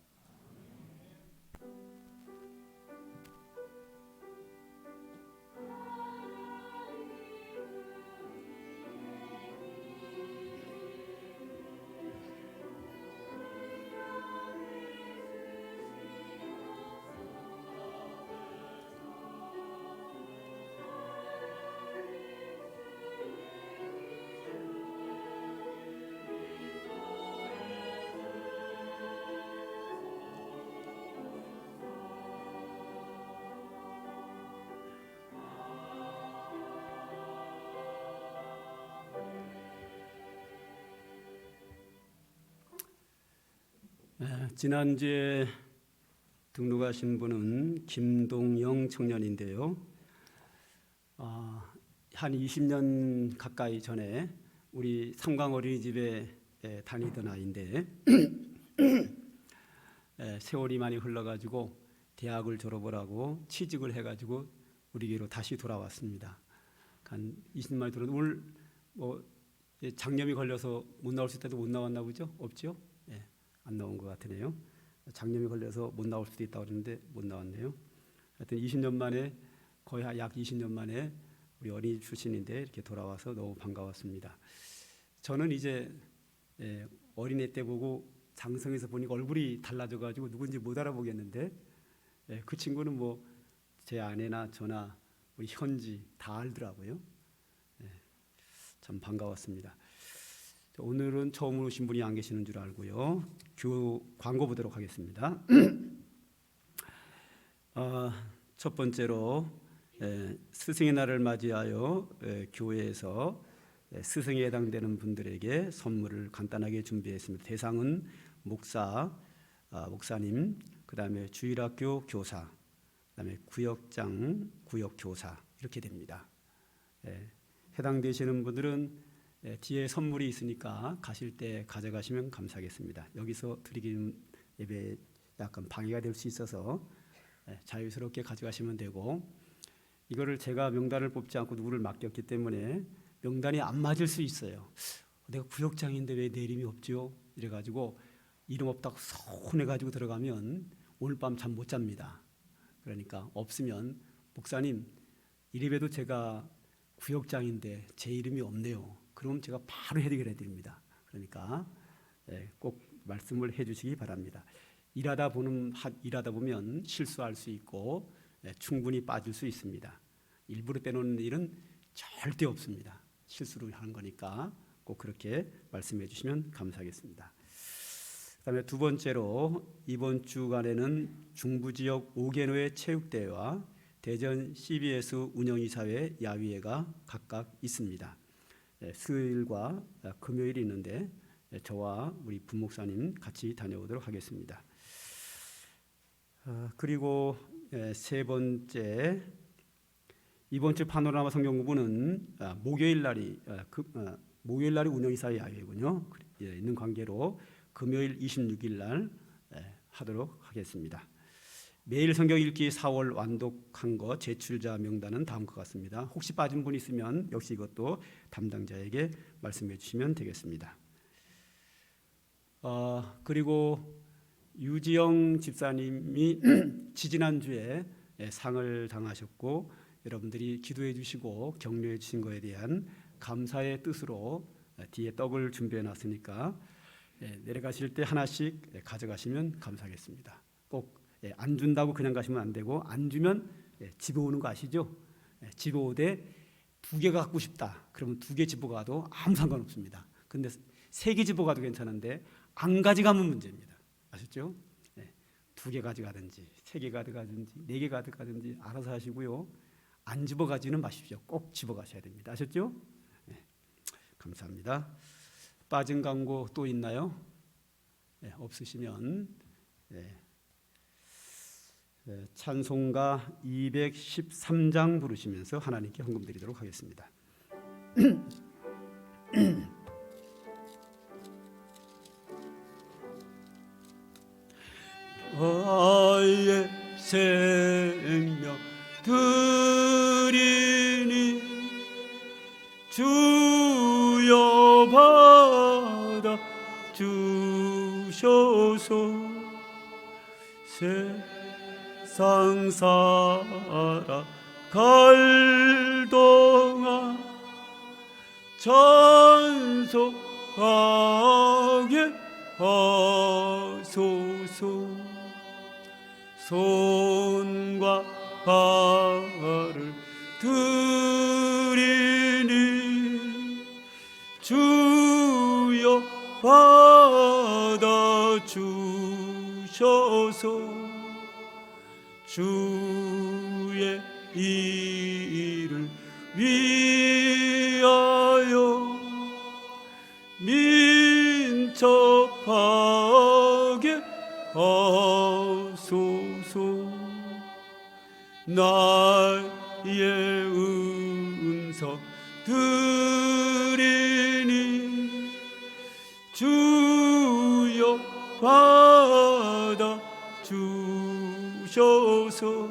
지난주에 등록하신 분은 김동영 청년인데요. 한 20년 가까이 전에 우리 삼강 어린이집에 다니던 아이인데 세월이 많이 흘러가지고 대학을 졸업을 하고 취직을 해가지고 우리에게로 다시 돌아왔습니다. 한 20년 들어 올 장염이 걸려서 못 나올 수 있다도 못 나왔나 보죠? 없죠? 안 나온 것 같으네요. 장염이 걸려서 못 나올 수도 있다고 그러는데 못 나왔네요. 하여튼 20년 만에 거의 약 20년 만에 우리 어린이 출신인데 이렇게 돌아와서 너무 반가웠습니다. 저는 이제 어린애 때 보고 장성에서 보니까 얼굴이 달라져가지고 누군지 못 알아보겠는데 그 친구는 뭐 제 아내나 저나 우리 현지 다 알더라고요. 참 반가웠습니다. 오늘은 처음 오신 분이 안 계시는 줄 알고요. 광고 보도록 하겠습니다. 첫 번째로 스승의 날을 맞이하여 교회에서 스승에 해당되는 분들에게 선물을 간단하게 준비했습니다. 대상은 목사님, 그다음에 주일학교 교사, 그다음에 구역장, 구역교사 이렇게 됩니다. 해당되시는 분들은 뒤에 선물이 있으니까 가실 때 가져가시면 감사하겠습니다. 여기서 드리는 예배 약간 방해가 될 수 있어서 자유스럽게 가져가시면 되고, 이거를 제가 명단을 뽑지 않고 누구를 맡겼기 때문에 명단이 안 맞을 수 있어요. 내가 구역장인데 왜 내 이름이 없죠? 이래가지고 이름 없다고 서운해가지고 들어가면 오늘 밤 잠 못 잡니다. 그러니까 없으면 목사님 이래봬도 제가 구역장인데 제 이름이 없네요. 그럼 제가 바로 해결해 드립니다. 그러니까 꼭 말씀을 해주시기 바랍니다. 일하다 보면 실수할 수 있고 충분히 빠질 수 있습니다. 일부러 빼놓는 일은 절대 없습니다. 실수로 하는 거니까 꼭 그렇게 말씀해 주시면 감사하겠습니다. 그다음에 두 번째로 이번 주간에는 중부지역 5개로의 체육대회와 대전 CBS 운영이사회 야위회가 각각 있습니다. 수요일과 금요일이 있는데 저와 우리 부목사님 같이 다녀오도록 하겠습니다. 그리고 세 번째, 이번 주 파노라마 성경 공부는 목요일 날이 운영이사회 야외군요. 있는 관계로 금요일 26일 날 하도록 하겠습니다. 매일 성경 읽기 4월 완독한 거 제출자 명단은 다음과 같습니다. 혹시 빠진 분 있으면 역시 이것도 담당자에게 말씀해 주시면 되겠습니다. 그리고 유지영 집사님이 지지난주에 상을 당하셨고 여러분들이 기도해 주시고 격려해 주신 거에 대한 감사의 뜻으로 뒤에 떡을 준비해 놨으니까 내려가실 때 하나씩 가져가시면 감사하겠습니다. 꼭 안 준다고 그냥 가시면 안 되고, 안 주면 집에 오는 거 아시죠? 집에 오되 2개 갖고 싶다 그러면 2개 집어가도 아무 상관없습니다. 근데 3개 집어가도 괜찮은데 안 가져가면 문제입니다. 아셨죠? 2개 가져가든지 3개 가져가든지 4개 가져가든지 알아서 하시고요. 안 집어가지는 마십시오. 꼭 집어가셔야 됩니다. 아셨죠? 감사합니다. 빠진 광고 또 있나요? 없으시면 찬송가 213장 부르시면서 하나님께 헌금 드리도록 하겠습니다. 나의 생명 드리니 주여 받아 주셔서 세상 살아갈 동안 찬송하게 하소서. 손과 발을 드리니 주여 받아 주셔서 주의 일을 위하여 민첩하게 하소서. 나의 음성 드리니 주여 받아 주셔서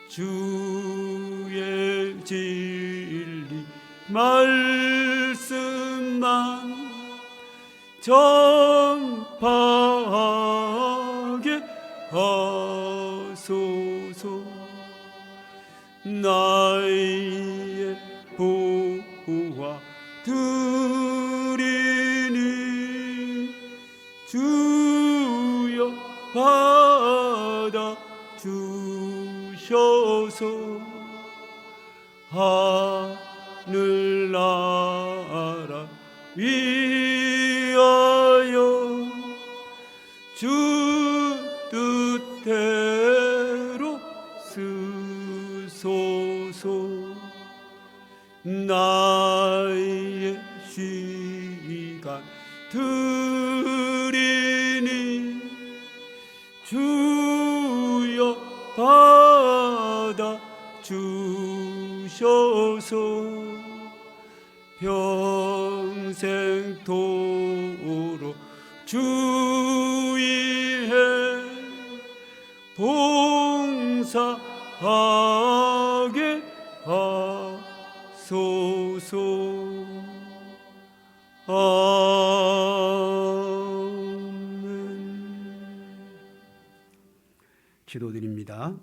주의 진리 말씀만 전파하게 하소서. 나의 보화 드리니 주여 받아 주셔서 하늘나라 위하여 주 뜻대로 쓰소서. 나의 시간 드리니 주여 받아 주셔서 평생토록 주의해 봉사하게 하소서. 아멘. 기도드립니다.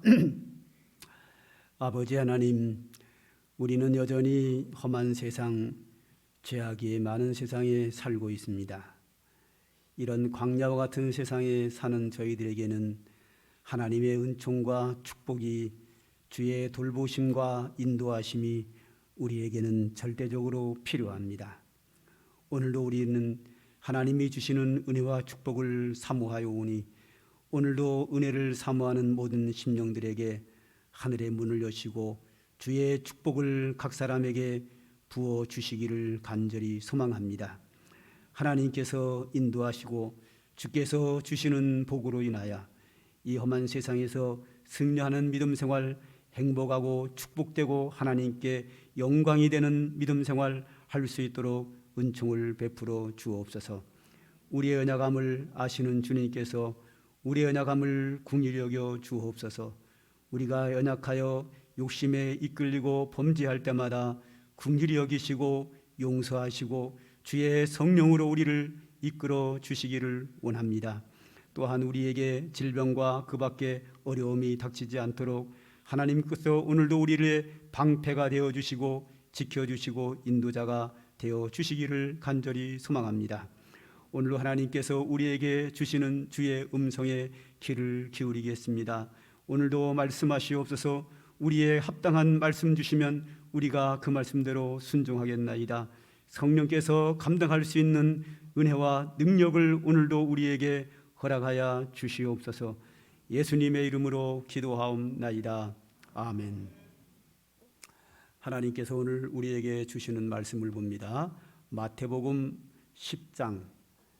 아버지 하나님, 우리는 여전히 험한 세상, 죄악이 많은 세상에 살고 있습니다. 이런 광야와 같은 세상에 사는 저희들에게는 하나님의 은총과 축복이, 주의 돌보심과 인도하심이 우리에게는 절대적으로 필요합니다. 오늘도 우리는 하나님이 주시는 은혜와 축복을 사모하여 오니 오늘도 은혜를 사모하는 모든 심령들에게 하늘의 문을 여시고 주의 축복을 각 사람에게 부어 주시기를 간절히 소망합니다. 하나님께서 인도하시고 주께서 주시는 복으로 인하여 이 험한 세상에서 승리하는 믿음 생활, 행복하고 축복되고 하나님께 영광이 되는 믿음 생활 할 수 있도록 은총을 베풀어 주옵소서. 우리의 연약함을 아시는 주님께서 우리의 연약함을 긍휼히 여겨 주옵소서. 우리가 연약하여 욕심에 이끌리고 범죄할 때마다 긍휼히 여기시고 용서하시고 주의 성령으로 우리를 이끌어 주시기를 원합니다. 또한 우리에게 질병과 그 밖에 어려움이 닥치지 않도록 하나님께서 오늘도 우리를 방패가 되어 주시고 지켜 주시고 인도자가 되어 주시기를 간절히 소망합니다. 오늘도 하나님께서 우리에게 주시는 주의 음성에 귀를 기울이겠습니다. 오늘도 말씀하시옵소서. 우리의 합당한 말씀 주시면 우리가 그 말씀대로 순종하겠나이다. 성령께서 감당할 수 있는 은혜와 능력을 오늘도 우리에게 허락하여 주시옵소서. 예수님의 이름으로 기도하옵나이다. 아멘. 하나님께서 오늘 우리에게 주시는 말씀을 봅니다. 마태복음 10장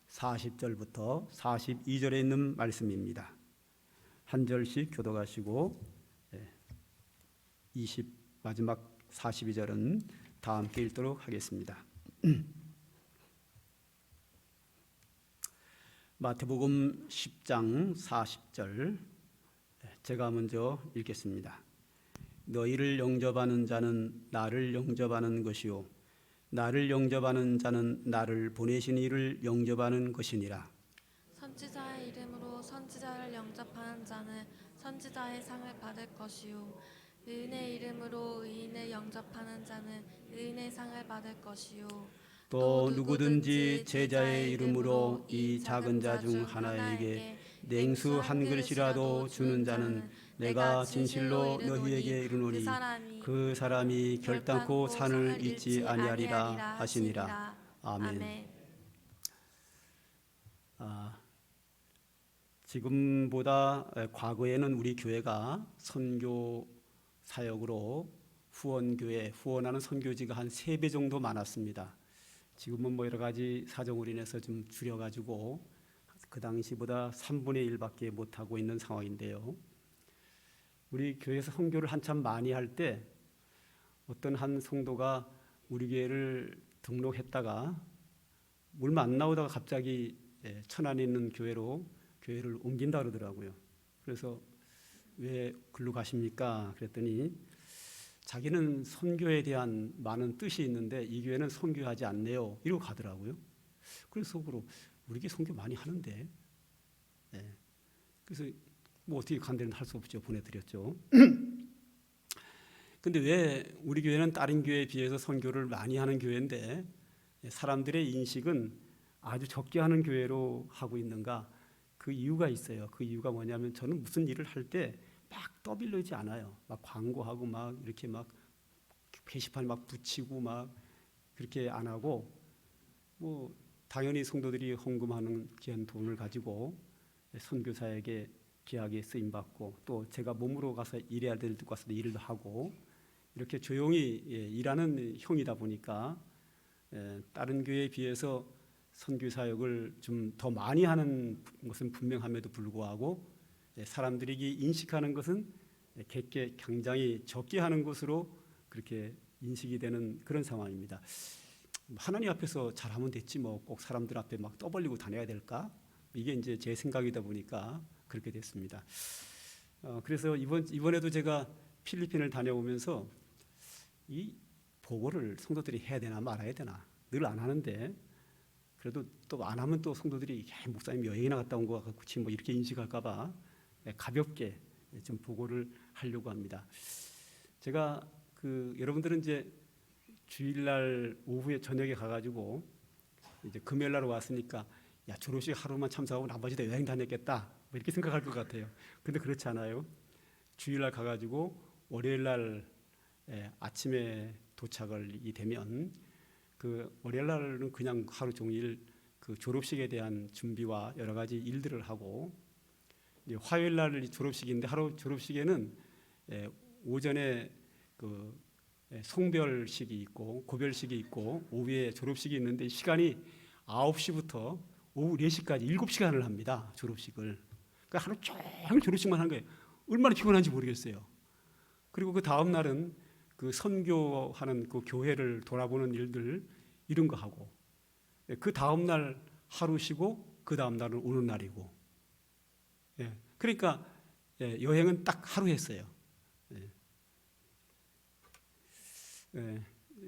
40절부터 42절에 있는 말씀입니다. 한 절씩 교독하시고 마지막 42절은 다 함께 읽도록 하겠습니다. 마태복음 10장 40절, 제가 먼저 읽겠습니다. 너희를 영접하는 자는 나를 영접하는 것이요 나를 영접하는 자는 나를 보내신 이를 영접하는 것이니라. 선지자의 이름으로 선지자를 영접하는 자는 선지자의 상을 받을 것이요 의인의 이름으로 의인을 영접하는 자는 의인의 상을 받을 것이요 또 누구든지 제자의 이름으로 이 작은 자 중 하나에게 냉수 한 그릇이라도 주는 자는 내가 진실로 너희에게 이르노니 그 사람이 결단코 산을 잊지 아니하리라 하시니라. 아멘. 지금보다 과거에는 우리 교회가 선교 사역으로 후원하는 선교지가 한 3배 정도 많았습니다. 지금은 뭐 여러 가지 사정으로 인해서 좀 줄여가지고 그 당시보다 3분의 1밖에 못하고 있는 상황인데요. 우리 교회에서 선교를 한참 많이 할 때 어떤 한 성도가 우리 교회를 등록했다가 얼마 안 나오다가 갑자기 천안에 있는 교회를 옮긴다 그러더라고요. 그래서 왜 글로 가십니까? 그랬더니 자기는 선교에 대한 많은 뜻이 있는데 이 교회는 선교하지 않네요. 이러고 가더라고요. 그래서 속으로 우리 교회 선교 많이 하는데, 그래서 뭐 어떻게 간 데는 할 수 없죠. 보내드렸죠. 근데 왜 우리 교회는 다른 교회에 비해서 선교를 많이 하는 교회인데 사람들의 인식은 아주 적게 하는 교회로 하고 있는가? 그 이유가 있어요. 그 이유가 뭐냐면 저는 무슨 일을 할 때 막 떠밀리지 않아요. 막 광고하고 막 이렇게 막 게시판 막 붙이고 막 그렇게 안 하고, 뭐 당연히 성도들이 헌금하는 귀한 돈을 가지고 선교사에게 귀하게 쓰임 받고, 또 제가 몸으로 가서 일해야 될 때 가서 일을 하고 이렇게 조용히 일하는 형이다 보니까 다른 교회에 비해서 선교 사역을 좀 더 많이 하는 것은 분명함에도 불구하고 사람들이 인식하는 것은 굉장히 적게 하는 것으로 그렇게 인식이 되는 그런 상황입니다. 하나님 앞에서 잘하면 됐지 뭐 꼭 사람들 앞에 막 떠벌리고 다녀야 될까? 이게 이제 제 생각이다 보니까 그렇게 됐습니다. 그래서 이번에도 제가 필리핀을 다녀오면서 이 보고를 성도들이 해야 되나 말아야 되나 늘 안 하는데, 그래도 또 안 하면 또 성도들이 목사님 여행이나 갔다 온 것 같고 뭐 이렇게 인식할까봐 가볍게 좀 보고를 하려고 합니다. 제가 여러분들은 이제 주일날 오후에 저녁에 가가지고 이제 금요일날 왔으니까 야 졸업식 하루만 참석하고 나머지 다 여행 다녔겠다 뭐 이렇게 생각할 것 같아요. 근데 그렇지 않아요. 주일날 가가지고 월요일날 아침에 도착을 되면 그 월요일날은 그냥 하루 종일 그 졸업식에 대한 준비와 여러 가지 일들을 하고, 이제 화요일날 졸업식인데 하루 졸업식에는 오전에 그 송별식이 있고 고별식이 있고 오후에 졸업식이 있는데 시간이 9시부터 오후 4시까지 7시간을 합니다. 졸업식을. 그러니까 하루 종일 졸업식만 하는 거예요. 얼마나 피곤한지 모르겠어요. 그리고 그 다음 날은 그 선교하는 그 교회를 돌아보는 일들 이런 거 하고, 그 다음 날 하루 쉬고 그 다음 날은 오는 날이고, 그러니까 여행은 딱 하루 했어요.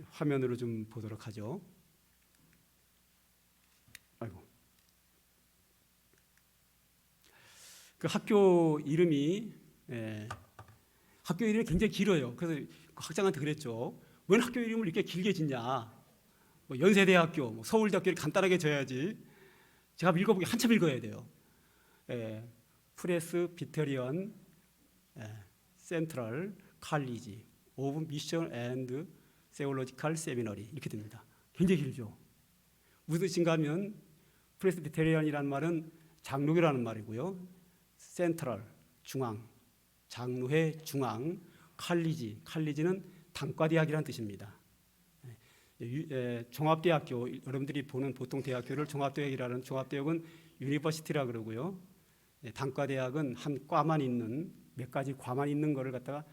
화면으로 좀 보도록 하죠. 아이고. 그 학교 이름이 굉장히 길어요. 그래서 학장한테 그랬죠. 왜 학교 이름을 이렇게 길게 짓냐? 뭐 연세대학교, 뭐 서울대학교를 간단하게 져야지. 제가 읽어보기 한참 읽어야 돼요. 프레스비테리언 센트럴 칼리지 오브 미션 앤드 세올로지컬 세미너리 이렇게 됩니다. 굉장히 길죠. 무슨 뜻인가 하면 프레스비테리언이라는 말은 장로교라는 말이고요. 센트럴 중앙, 장로회 중앙, 칼리지는 단과대학이라는 뜻입니다. 종합대학교, 여러분들이 보는 보통 대학교를 종합대학이라는, 종합대학은 유니버시티라 그러고요. 단과대학은 한 과만 있는, 몇 가지 과만 있는 거를 갖다가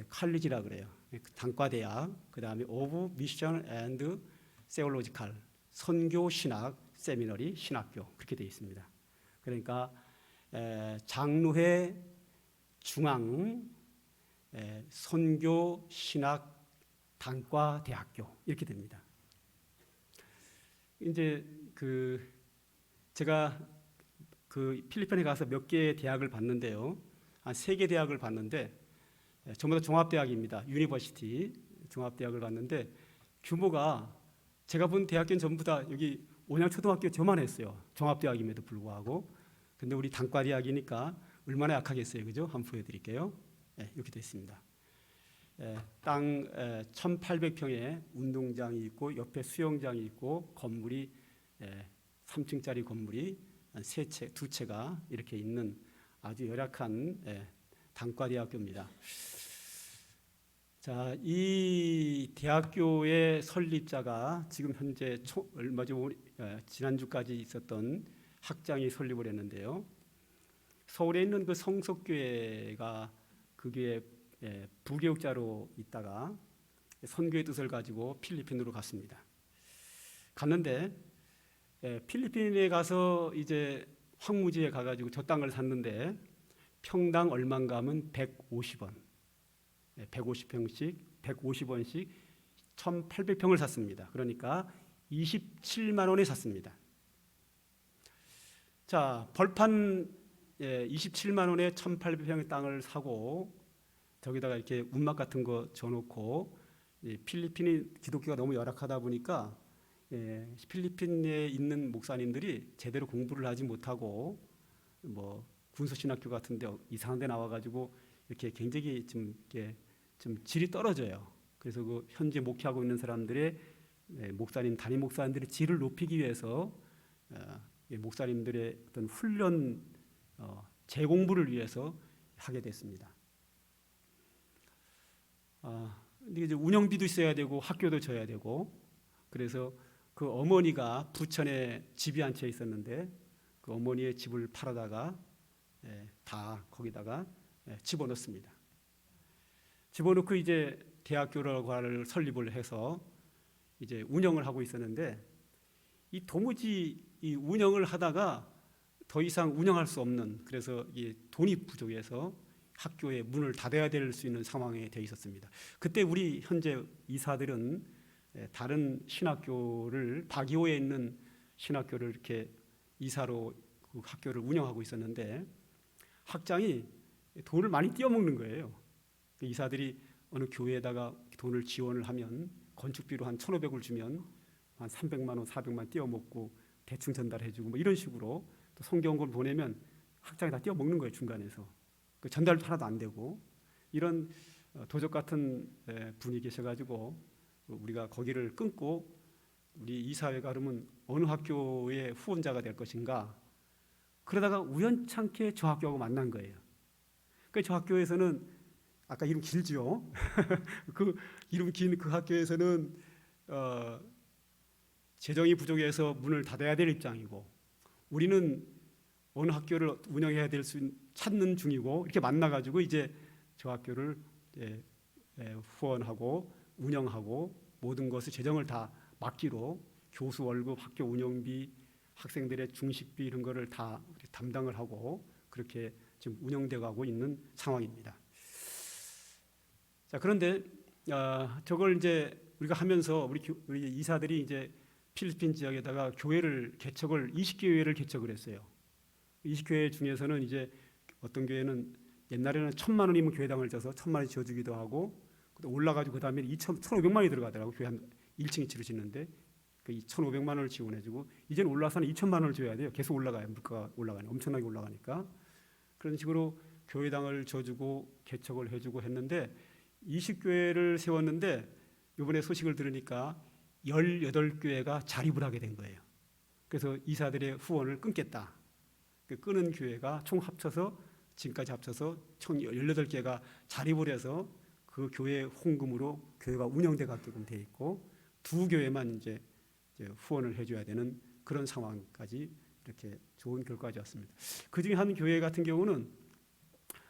칼리지라 그래요. 단과대학, 그 다음에 오브 미션 앤드 세올로지컬, 선교 신학 세미너리, 신학교 그렇게 되어 있습니다. 그러니까 장로회 중앙 선교 신학 단과 대학교 이렇게 됩니다. 이제 제가 그 필리핀에 가서 몇 개의 대학을 봤는데요, 한 3개 대학을 봤는데 전부 다 종합대학입니다. 유니버시티 종합대학을 봤는데 규모가 제가 본 대학교는 전부 다 여기 온양초등학교 저만 했어요. 종합대학임에도 불구하고. 근데 우리 단과대학이니까 얼마나 약하겠어요, 그죠? 한번 보여드릴게요. 이렇게 됐습니다. 땅 1,800평에 운동장이 있고 옆에 수영장이 있고 건물이 3층짜리 건물이 두 채가 이렇게 있는 아주 열악한 단과대학교입니다. 자, 이 대학교의 설립자가 지금 현재 얼마 전 지난주까지 있었던 학장이 설립을 했는데요. 서울에 있는 그 성석교회가 그 교회 부교육자로 있다가 선교의 뜻을 가지고 필리핀으로 갔습니다. 갔는데 필리핀에 가서 이제 황무지에 가가지고 저 땅을 샀는데 평당 얼마인가 하면 150원, 150평씩 150원씩 1,800평을 샀습니다. 그러니까 27만 원에 샀습니다. 자, 벌판 27만 원에 1,800평의 땅을 사고 저기다가 이렇게 운막 같은 거 줘놓고, 필리핀이 기독교가 너무 열악하다 보니까 필리핀에 있는 목사님들이 제대로 공부를 하지 못하고 뭐 군소신학교 같은데 이상한 데 나와가지고 이렇게 굉장히 좀 질이 떨어져요. 그래서 그 현재 목회하고 있는 사람들의 담임 목사님들의 질을 높이기 위해서 목사님들의 어떤 훈련 재공부를 위해서 하게 됐습니다. 근데 이제 운영비도 있어야 되고 학교도 져야 되고, 그래서 그 어머니가 부천에 집이 한 채 있었는데 그 어머니의 집을 팔아다가 다 거기다가 집어넣습니다. 집어넣고 이제 대학교를 설립을 해서 이제 운영을 하고 있었는데 이 도무지 이 운영을 하다가 더 이상 운영할 수 없는, 그래서 이 돈이 부족해서 학교에 문을 닫아야 될 수 있는 상황에 되어 있었습니다. 그때 우리 현재 이사들은 다른 신학교를, 바기오에 있는 신학교를 이렇게 이사로 그 학교를 운영하고 있었는데 학장이 돈을 많이 띄어먹는 거예요. 이사들이 어느 교회에다가 돈을 지원을 하면 건축비로 한 1,500을 주면 한 300만 원, 400만 띄어먹고 대충 전달해주고 뭐 이런 식으로 또 성경을 보내면 학장이 다 떼어먹는 거예요, 중간에서. 그 전달도 하나도 안 되고. 이런 도적 같은 분이 계셔가지고 우리가 거기를 끊고 우리 이사회가 그러면 어느 학교의 후원자가 될 것인가. 그러다가 우연찮게 저 학교하고 만난 거예요. 저 학교에서는 아까 이름 길죠. 그 이름 긴 그 학교에서는 재정이 부족해서 문을 닫아야 될 입장이고, 우리는 어느 학교를 운영해야 될 수 찾는 중이고, 이렇게 만나가지고 이제 저 학교를 후원하고 운영하고 모든 것을 재정을 다 맡기로 교수 월급, 학교 운영비, 학생들의 중식비 이런 거를 다 담당을 하고 그렇게 지금 운영돼 가고 있는 상황입니다. 자, 그런데 저걸 이제 우리가 하면서 우리 이사들이 이제 필리핀 지역에다가 교회를 개척을 20교회를 개척을 했어요. 20교회 중에서는 이제 어떤 교회는 옛날에는 1,000만 원이면 교회당을 져서 1,000만 원 지어주기도 하고, 올라가지고 그 다음에 1,500만 원이 들어가더라고. 교회 한 1층 지르시는데 그 2,500만 원을 지원해주고, 이제는 올라서는 2,000만 원을 줘야 돼요. 계속 올라가요. 물가가 올라가니 엄청나게 올라가니까. 그런 식으로 교회당을 져주고 개척을 해주고 했는데 20교회를 세웠는데 이번에 소식을 들으니까 18교회가 자립을 하게 된 거예요. 그래서 이사들의 후원을 끊겠다. 끊은 교회가 총 합쳐서 지금까지 합쳐서 총 18개가 자립을 해서 그 교회 홍금으로 교회가 운영돼 가게끔 돼 있고, 2교회만 이제 후원을 해줘야 되는 그런 상황까지 이렇게 좋은 결과가 왔습니다. 그 중에 한 교회 같은 경우는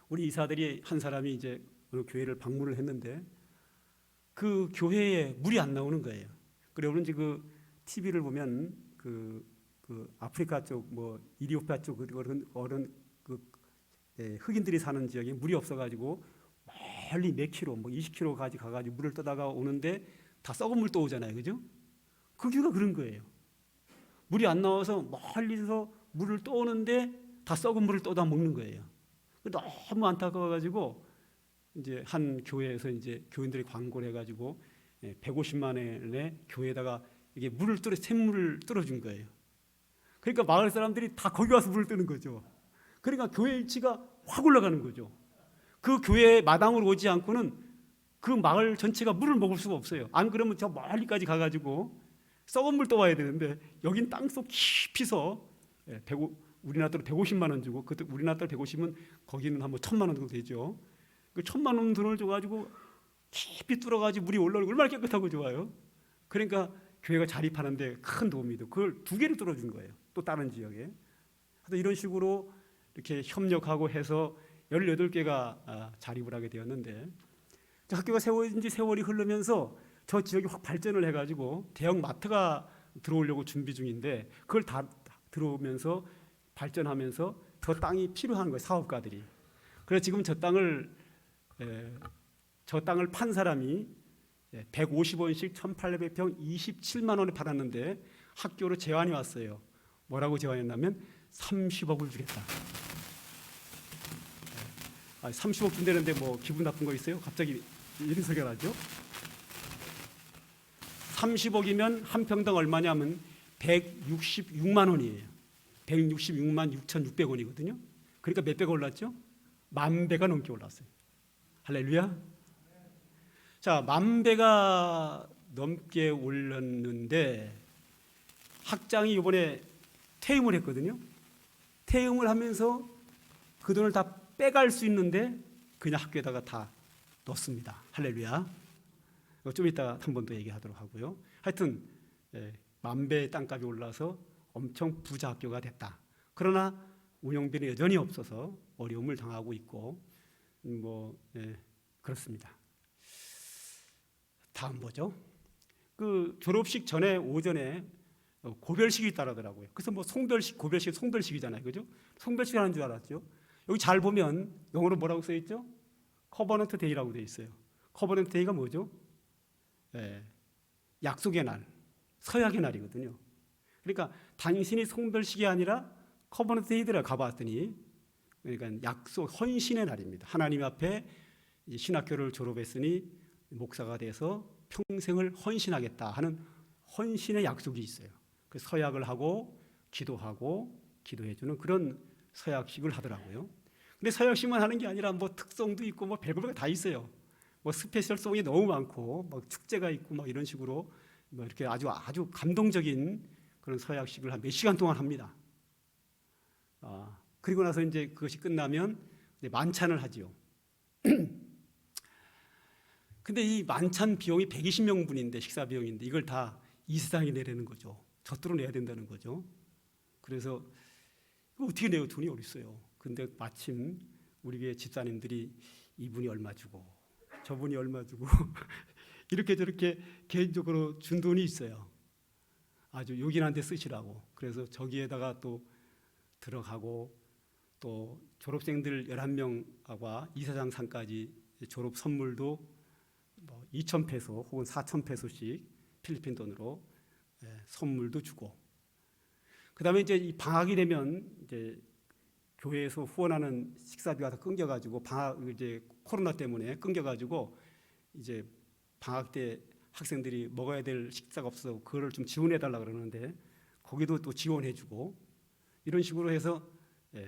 우리 이사들이 한 사람이 이제 어느 교회를 방문을 했는데 그 교회에 물이 안 나오는 거예요. 그래 여러분 그 TV를 보면 그 아프리카 쪽 뭐 이리오피아 쪽 그런 흑인들이 사는 지역에 물이 없어가지고 멀리 몇 킬로 뭐 20킬로까지 가가지고 물을 떠다가 오는데 다 썩은 물 떠오잖아요, 그죠? 그 교회가 그런 거예요. 물이 안 나와서 멀리서 물을 떠오는데 다 썩은 물을 떠다 먹는 거예요. 너무 안타까워가지고 이제 한 교회에서 이제 교인들이 광고를 해가지고 150만 원에 교회에다가 이게 샘물을 뚫어준 거예요. 그러니까 마을 사람들이 다 거기 와서 물을 뜨는 거죠. 그러니까 교회 일치가 확 올라가는 거죠. 그 교회 마당으로 오지 않고는 그 마을 전체가 물을 먹을 수가 없어요. 안 그러면 저 멀리까지 가가지고 썩은 물 떠와야 되는데 여긴 땅속 깊이서 우리나라 돈 150만 원 주고, 그때 우리나라 돈 150은 거기는 한 1,000만 원 정도 되죠. 그 1,000만 원 돈을 줘가지고 깊이 뚫어가지고 물이 올라오고 얼마나 깨끗하고 좋아요. 그러니까 교회가 자립하는데 큰 도움이 되고 그걸 2개를 뚫어준 거예요. 또 다른 지역에. 그래서 이런 식으로 이렇게 협력하고 해서 18개가 자립을 하게 되었는데, 학교가 세워진 지 세월이 흐르면서 저 지역이 확 발전을 해가지고 대형 마트가 들어오려고 준비 중인데, 그걸 다 들어오면서 발전하면서 저 땅이 필요한 거예요, 사업가들이. 그래서 지금 저 땅을 판 사람이 150원씩 1,800평 27만 원에 팔았는데 학교로 제안이 왔어요. 뭐라고 제안했냐면 30억을 주겠다. 30억 준다는데 뭐 기분 나쁜 거 있어요? 갑자기 이런 소리가 나죠? 30억이면 한 평당 얼마냐면 166만 원이에요. 166만 6,600원이거든요. 그러니까 몇 배가 올랐죠? 10,000배가 넘게 올랐어요. 할렐루야. 자, 10,000배가 넘게 올랐는데 학장이 이번에 퇴임을 했거든요. 퇴임을 하면서 그 돈을 다 빼갈 수 있는데 그냥 학교에다가 다 넣습니다. 할렐루야. 좀 이따 한 번 더 얘기하도록 하고요. 하여튼 10,000배의 땅값이 올라서 엄청 부자 학교가 됐다. 그러나 운영비는 여전히 없어서 어려움을 당하고 있고 그렇습니다. 다음 보죠. 그 졸업식 전에 오전에 고별식이 있다더라고요. 그래서 뭐 송별식, 고별식, 송별식이잖아요, 그죠? 송별식 하는 줄 알았죠. 여기 잘 보면 영어로 뭐라고 써 있죠? 커버넌트 데이라고 돼 있어요. 커버넌트 데이가 뭐죠? 약속의 날, 서약의 날이거든요. 그러니까 당신이 송별식이 아니라 커버넌트 데이더라 가봤더니, 그러니까 약속, 헌신의 날입니다. 하나님 앞에 신학교를 졸업했으니 목사가 돼서 평생을 헌신하겠다 하는 헌신의 약속이 있어요. 그 서약을 하고 기도하고 기도해주는 그런 서약식을 하더라고요. 근데 서약식만 하는 게 아니라 뭐 특성도 있고 뭐 별거 다 있어요. 뭐 스페셜송이 너무 많고 막 축제가 있고 막 이런 식으로 뭐 이렇게 아주 감동적인 그런 서약식을 한 몇 시간 동안 합니다. 그리고 나서 이제 그것이 끝나면 이제 만찬을 하지요. 근데 이 만찬 비용이 120명분인데 식사 비용인데 이걸 다 이세상이 내라는 거죠. 젖도로 내야 된다는 거죠. 그래서 이거 어떻게 내요? 돈이 어디 있어요? 근데 마침 우리 교회 집사님들이 이분이 얼마 주고 저분이 얼마 주고 이렇게 저렇게 개인적으로 준 돈이 있어요. 아주 요긴한 데 쓰시라고. 그래서 저기에다가 또 들어가고 또 졸업생들 11명과 이사장상까지 졸업 선물도 뭐 2,000페소 혹은 4,000페소씩 필리핀 돈으로 선물도 주고, 그다음에 이제 이 방학이 되면 이제 교회에서 후원하는 식사비가 다 끊겨가지고 이제 코로나 때문에 끊겨가지고 이제 방학 때 학생들이 먹어야 될 식사가 없어서 그거를 좀 지원해달라 그러는데 거기도 또 지원해주고 이런 식으로 해서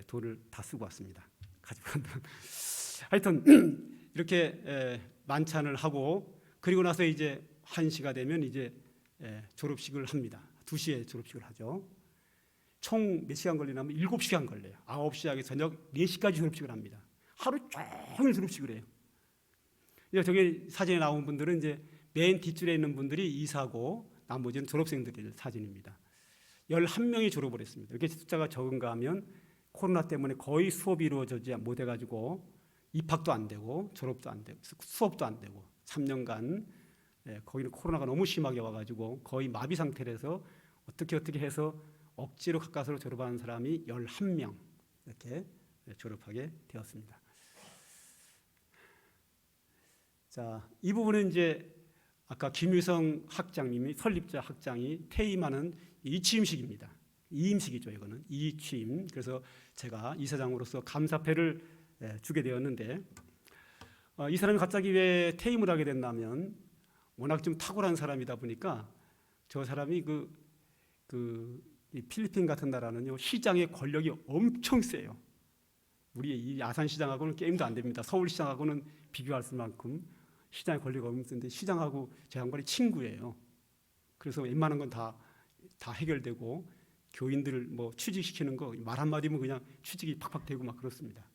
돈을 다 쓰고 왔습니다. 가지고 간다. 하여튼 이렇게 만찬을 하고 그리고 나서 이제 1시가 되면 이제 졸업식을 합니다. 2시에 졸업식을 하죠. 총 몇 시간 걸리냐면 7시간 걸려요. 9시에 저녁 4시까지 졸업식을 합니다. 하루 종일 졸업식을 해요. 저기 사진에 나온 분들은 이제 맨 뒷줄에 있는 분들이 이사고 나머지는 졸업생들의 사진입니다. 11명이 졸업을 했습니다. 이렇게 숫자가 적은가 하면 코로나 때문에 거의 수업이 이루어지지 못해가지고 입학도 안 되고 졸업도 안 되고 수업도 안 되고 3년간 거기는 코로나가 너무 심하게 와가지고 거의 마비 상태라서 어떻게 해서 억지로 가까스로 졸업하는 사람이 11명 이렇게 졸업하게 되었습니다. 자, 이 부분은 이제 아까 김유성 학장님이 설립자 학장이 퇴임하는 이취임식입니다. 이임식이죠, 이거는 이취임. 그래서 제가 이사장으로서 감사패를 주게 되었는데 이 사람이 갑자기 왜 퇴임을 하게 됐냐면 워낙 좀 탁월한 사람이다 보니까 저 사람이 이 필리핀 같은 나라는요 시장의 권력이 엄청 세요. 우리 이 아산시장하고는 게임도 안 됩니다. 서울시장하고는 비교할 만큼 시장의 권력이 엄청 센데 시장하고 제 양반이 친구예요. 그래서 웬만한 건 다 해결되고 교인들 뭐 취직시키는 거 말 한마디면 그냥 취직이 팍팍 되고 막 그렇습니다.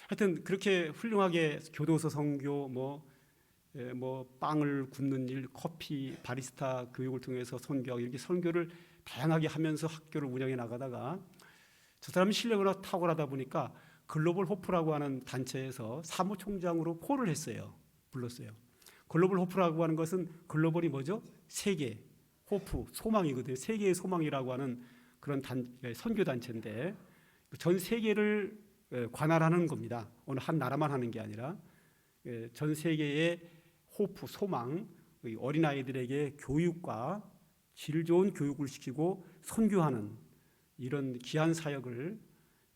하여튼 그렇게 훌륭하게 교도소 선교 뭐 빵을 굽는 일, 커피, 바리스타 교육을 통해서 선교하고 이렇게 선교를 다양하게 하면서 학교를 운영해 나가다가 저 사람이 실력이 워낙 탁월하다 보니까 글로벌 호프라고 하는 단체에서 사무총장으로 포를 했어요. 불렀어요. 글로벌 호프라고 하는 것은 글로벌이 뭐죠? 세계, 호프, 소망이거든요. 세계의 소망이라고 하는 그런 선교 단체인데 전 세계를 관할하는 겁니다. 어느 한 나라만 하는 게 아니라 전 세계의 호프, 소망, 어린아이들에게 교육과 질 좋은 교육을 시키고 선교하는 이런 귀한 사역을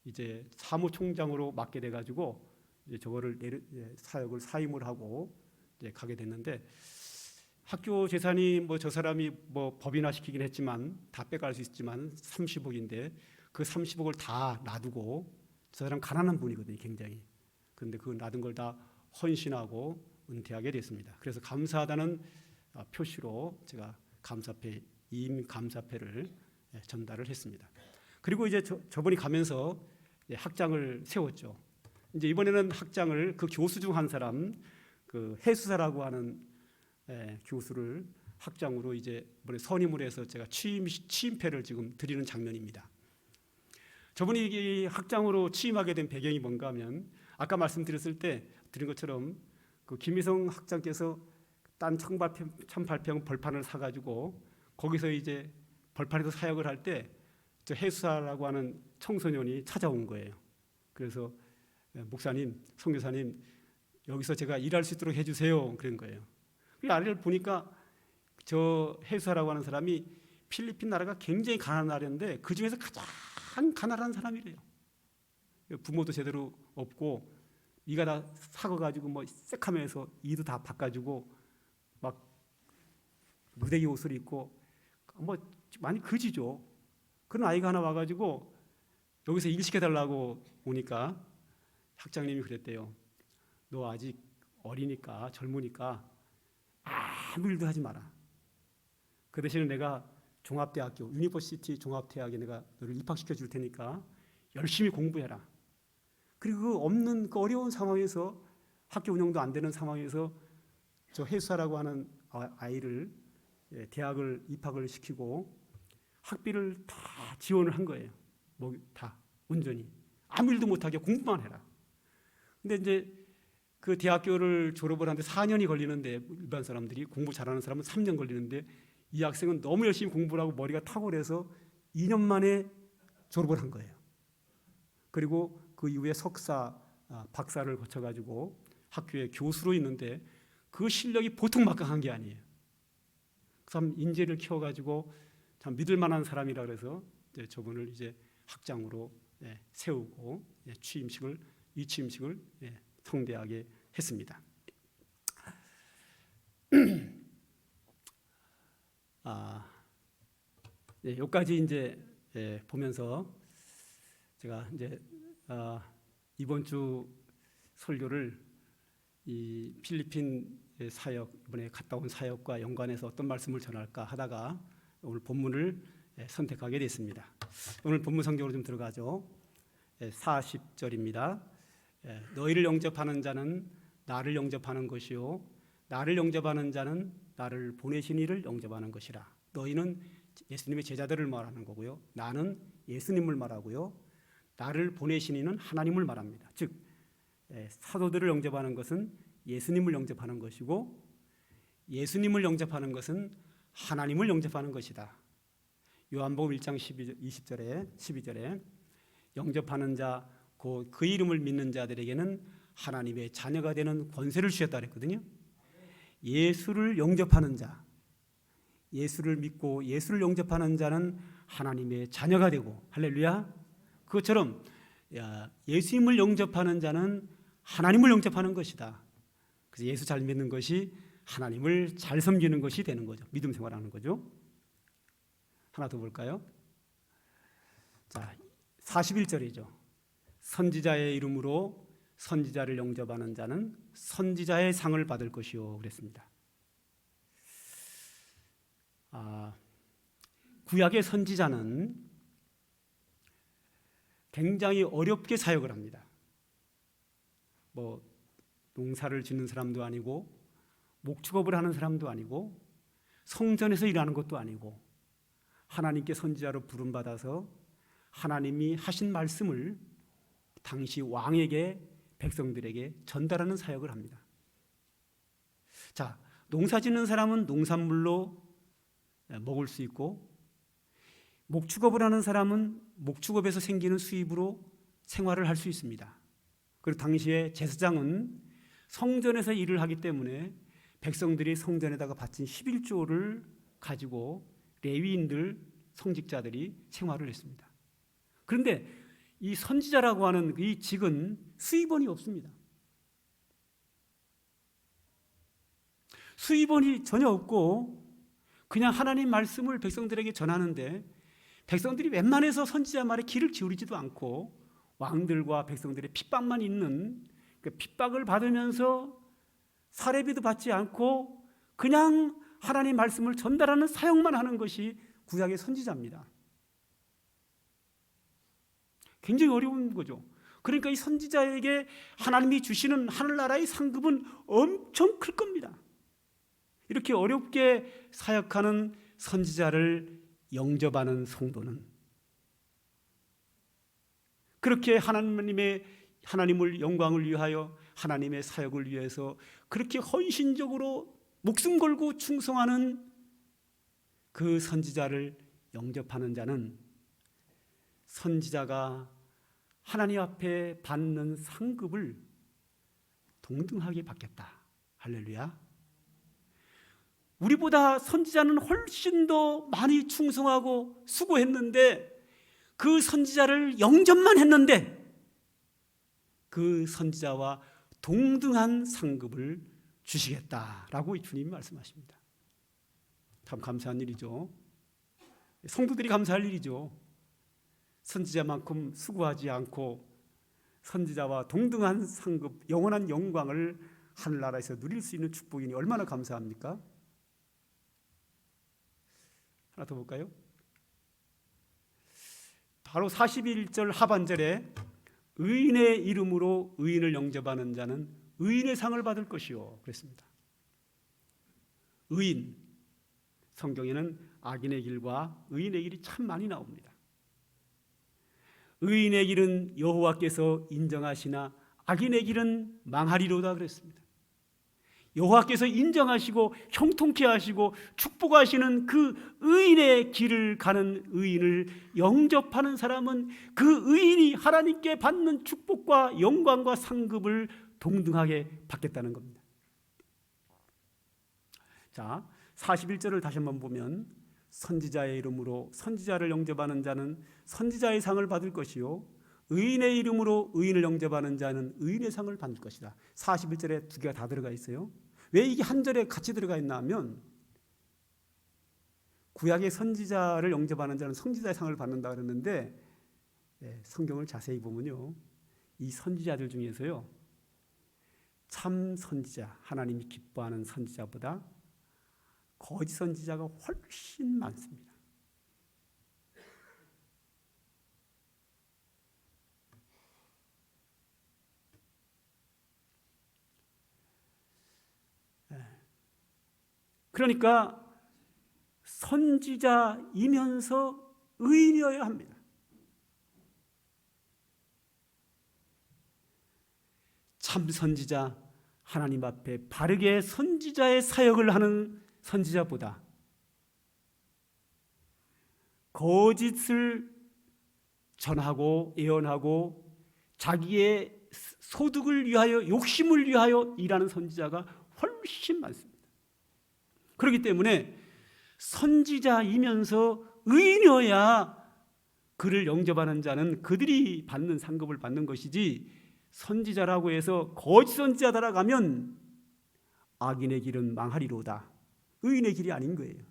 이제 사무총장으로 맡게 돼가지고 이제 저거를 사역을 사임을 하고 이제 가게 됐는데 학교 재산이 뭐 저 사람이 뭐 법인화 시키긴 했지만 다 빼갈 수 있지만 30억인데 그 30억을 다 놔두고 저 사람 가난한 분이거든요, 굉장히. 그런데 그 놔둔 걸 다 헌신하고 은퇴하게 됐습니다. 그래서 감사하다는 표시로 제가 감사패, 이임 감사패를 전달을 했습니다. 그리고 이제 저분이 가면서 학장을 세웠죠. 이제 이번에는 학장을 그 교수 중 한 사람, 그 해수사라고 하는 교수를 학장으로 이제 이번에 선임을 해서 제가 취임패를 지금 드리는 장면입니다. 저분이 이 학장으로 취임하게 된 배경이 뭔가 하면 아까 말씀드렸을 때 드린 것처럼 그 김희성 학장께서 딴 1,800평 벌판을 사가지고 거기서 이제 벌판에서 사역을 할 때 저 해수사라고 하는 청소년이 찾아온 거예요. 그래서 목사님, 선교사님 여기서 제가 일할 수 있도록 해주세요. 그런 거예요. 그 아래를 보니까 저 해수사라고 하는 사람이 필리핀 나라가 굉장히 가난한 나라인데 그 중에서 가장 가난한 사람이래요. 부모도 제대로 없고 이가 다 삭아가지고 뭐 새카매서 이도 다 바꿔주고 막 무대기 옷을 입고 뭐 많이 거지죠. 그런 아이가 하나 와가지고 여기서 일 시켜달라고 오니까 학장님이 그랬대요. 너 아직 어리니까, 젊으니까 아무 일도 하지 마라. 그 대신에 내가 종합대학교, 유니버시티 종합대학에 내가 너를 입학시켜 줄 테니까 열심히 공부해라. 그리고 그 없는 그 어려운 상황에서, 학교 운영도 안 되는 상황에서 저 혜수아라고 하는 아이를 대학을 입학을 시키고 학비를 다 지원을 한 거예요. 뭐 다 온전히 아무 일도 못하게 공부만 해라. 근데 이제 그 대학교를 졸업을 하는데 4년이 걸리는데, 일반 사람들이 공부 잘하는 사람은 3년 걸리는데 이 학생은 너무 열심히 공부를 하고 머리가 탁월해서 2년 만에 졸업을 한 거예요. 그리고 그 이후에 석사, 박사를 거쳐가지고 학교에 교수로 있는데 그 실력이 보통 막강한 게 아니에요. 그 사람 인재를 키워가지고 참 믿을 만한 사람이라 그래서 저분을 이제 학장으로 세우고 취임식을 성대하게 했습니다. 여기까지 이제 보면서 제가 이제 이번 주 설교를 이 필리핀 사역, 이번에 갔다 온 사역과 연관해서 어떤 말씀을 전할까 하다가 오늘 본문을 선택하게 됐습니다. 오늘 본문 성경으로 좀 들어가죠. 40절입니다. 너희를 영접하는 자는 나를 영접하는 것이요, 나를 영접하는 자는 나를 보내신 이를 영접하는 것이라. 너희는 예수님의 제자들을 말하는 거고요, 나는 예수님을 말하고요, 나를 보내신 이는 하나님을 말합니다. 즉 사도들을 영접하는 것은 예수님을 영접하는 것이고, 예수님을 영접하는 것은 하나님을 영접하는 것이다. 요한복음 1장 12절에 영접하는 자, 곧 그 이름을 믿는 자들에게는 하나님의 자녀가 되는 권세를 주셨다 그랬거든요. 예수를 영접하는 자, 예수를 믿고 예수를 영접하는 자는 하나님의 자녀가 되고, 할렐루야. 그것처럼 예수님을 영접하는 자는 하나님을 영접하는 것이다. 그래서 예수 잘 믿는 것이 하나님을 잘 섬기는 것이 되는 거죠. 믿음 생활하는 거죠. 하나 더 볼까요? 자, 41절이죠. 선지자의 이름으로 선지자를 영접하는 자는 선지자의 상을 받을 것이요 그랬습니다. 구약의 선지자는 굉장히 어렵게 사역을 합니다. 뭐 농사를 짓는 사람도 아니고 목축업을 하는 사람도 아니고 성전에서 일하는 것도 아니고 하나님께 선지자로 부름받아서 하나님이 하신 말씀을 당시 왕에게, 백성들에게 전달하는 사역을 합니다. 자, 농사 짓는 사람은 농산물로 먹을 수 있고, 목축업을 하는 사람은 목축업에서 생기는 수입으로 생활을 할 수 있습니다. 그리고 당시에 제사장은 성전에서 일을 하기 때문에 백성들이 성전에다가 바친 11조를 가지고 레위인들, 성직자들이 생활을 했습니다. 그런데 이 선지자라고 하는 이 직은 수입원이 없습니다. 수입원이 전혀 없고 그냥 하나님 말씀을 백성들에게 전하는데, 백성들이 웬만해서 선지자 말에 귀를 기울이지도 않고 왕들과 백성들의 핍박만 있는, 그 핍박을 받으면서 사례비도 받지 않고 그냥 하나님 말씀을 전달하는 사역만 하는 것이 구약의 선지자입니다. 굉장히 어려운 거죠. 그러니까 이 선지자에게 하나님이 주시는 하늘나라의 상급은 엄청 클 겁니다. 이렇게 어렵게 사역하는 선지자를 영접하는 성도는 그렇게 하나님을 영광을 위하여 하나님의 사역을 위해서 그렇게 헌신적으로 목숨 걸고 충성하는 그 선지자를 영접하는 자는 선지자가 하나님 앞에 받는 상급을 동등하게 받겠다. 할렐루야. 우리보다 선지자는 훨씬 더 많이 충성하고 수고했는데, 그 선지자를 영접만 했는데 그 선지자와 동등한 상급을 주시겠다라고 주님이 말씀하십니다. 참 감사한 일이죠. 성도들이 감사할 일이죠. 선지자만큼 수고하지 않고 선지자와 동등한 상급, 영원한 영광을 하늘나라에서 누릴 수 있는 축복이니 얼마나 감사합니까? 하나 더 볼까요? 바로 41절 하반절에 의인의 이름으로 의인을 영접하는 자는 의인의 상을 받을 것이요 그랬습니다. 의인, 성경에는 악인의 길과 의인의 길이 참 많이 나옵니다. 의인의 길은 여호와께서 인정하시나 악인의 길은 망하리로다 그랬습니다. 여호와께서 인정하시고 형통케 하시고 축복하시는 그 의인의 길을 가는 의인을 영접하는 사람은 그 의인이 하나님께 받는 축복과 영광과 상급을 동등하게 받겠다는 겁니다. 자, 41절을 다시 한번 보면 선지자의 이름으로 선지자를 영접하는 자는 선지자의 상을 받을 것이요 의인의 이름으로 의인을 영접하는 자는 의인의 상을 받을 것이다. 41절에 두 개가 다 들어가 있어요. 왜 이게 한 절에 같이 들어가 있나 하면 구약의 선지자를 영접하는 자는 선지자의 상을 받는다 그랬는데 성경을 자세히 보면요, 이 선지자들 중에서요 참 선지자, 하나님이 기뻐하는 선지자보다 거짓 선지자가 훨씬 많습니다. 그러니까 선지자이면서 의인이어야 합니다. 참 선지자, 하나님 앞에 바르게 선지자의 사역을 하는 선지자보다 거짓을 전하고 예언하고 자기의 소득을 위하여 욕심을 위하여 일하는 선지자가 훨씬 많습니다. 그렇기 때문에 선지자이면서 의인이어야 그를 영접하는 자는 그들이 받는 상급을 받는 것이지, 선지자라고 해서 거짓 선지자다라 가면 악인의 길은 망하리로다, 의인의 길이 아닌 거예요.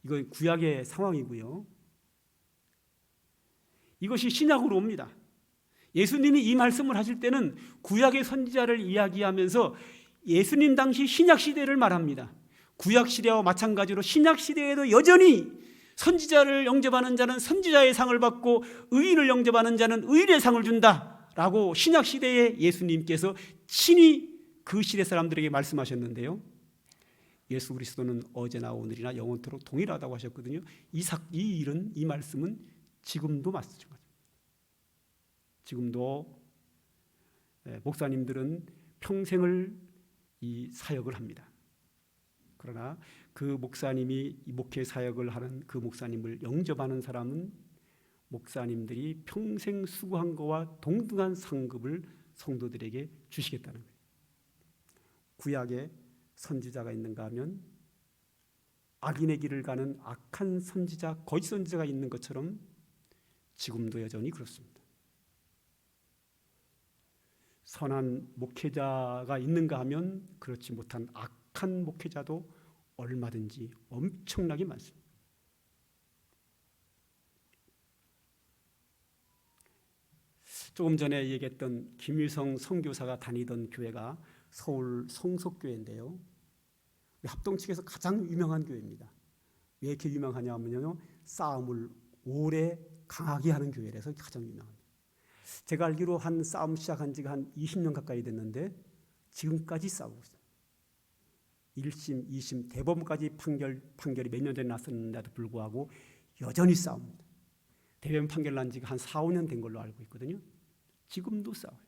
이건 구약의 상황이고요. 이것이 신약으로 옵니다. 예수님이 이 말씀을 하실 때는 구약의 선지자를 이야기하면서 예수님 당시 신약 시대를 말합니다. 구약 시대와 마찬가지로 신약 시대에도 여전히 선지자를 영접하는 자는 선지자의 상을 받고 의인을 영접하는 자는 의인의 상을 준다라고 신약 시대에 예수님께서 친히 그 시대 사람들에게 말씀하셨는데요. 예수 그리스도는 어제나 오늘이나 영원토록 동일하다고 하셨거든요. 이 일은, 이 말씀은 지금도 마찬가지입니다. 지금도 목사님들은 평생을 이 사역을 합니다. 그러나 그 목사님이 이 목회 사역을 하는 그 목사님을 영접하는 사람은 목사님들이 평생 수고한 것과 동등한 상급을 성도들에게 주시겠다는 거예요. 구약에 선지자가 있는가 하면 악인의 길을 가는 악한 선지자, 거짓 선지자가 있는 것처럼 지금도 여전히 그렇습니다. 선한 목회자가 있는가 하면 그렇지 못한 악한 목회자도 얼마든지 엄청나게 많습니다. 조금 전에 얘기했던 김유성 선교사가 다니던 교회가 서울 성석교회인데요. 합동 측에서 가장 유명한 교회입니다. 왜 이렇게 유명하냐면요, 싸움을 오래 강하게 하는 교회라서 가장 유명합니다. 제가 알기로 한 싸움 시작한 지가 한 20년 가까이 됐는데 지금까지 싸우고 있습니다. 1심, 2심, 대법원까지 판결이 몇 년 전에 났었는데도 불구하고 여전히 싸웁니다. 대법원 판결 난 지가 한 4, 5년 된 걸로 알고 있거든요. 지금도 싸워요.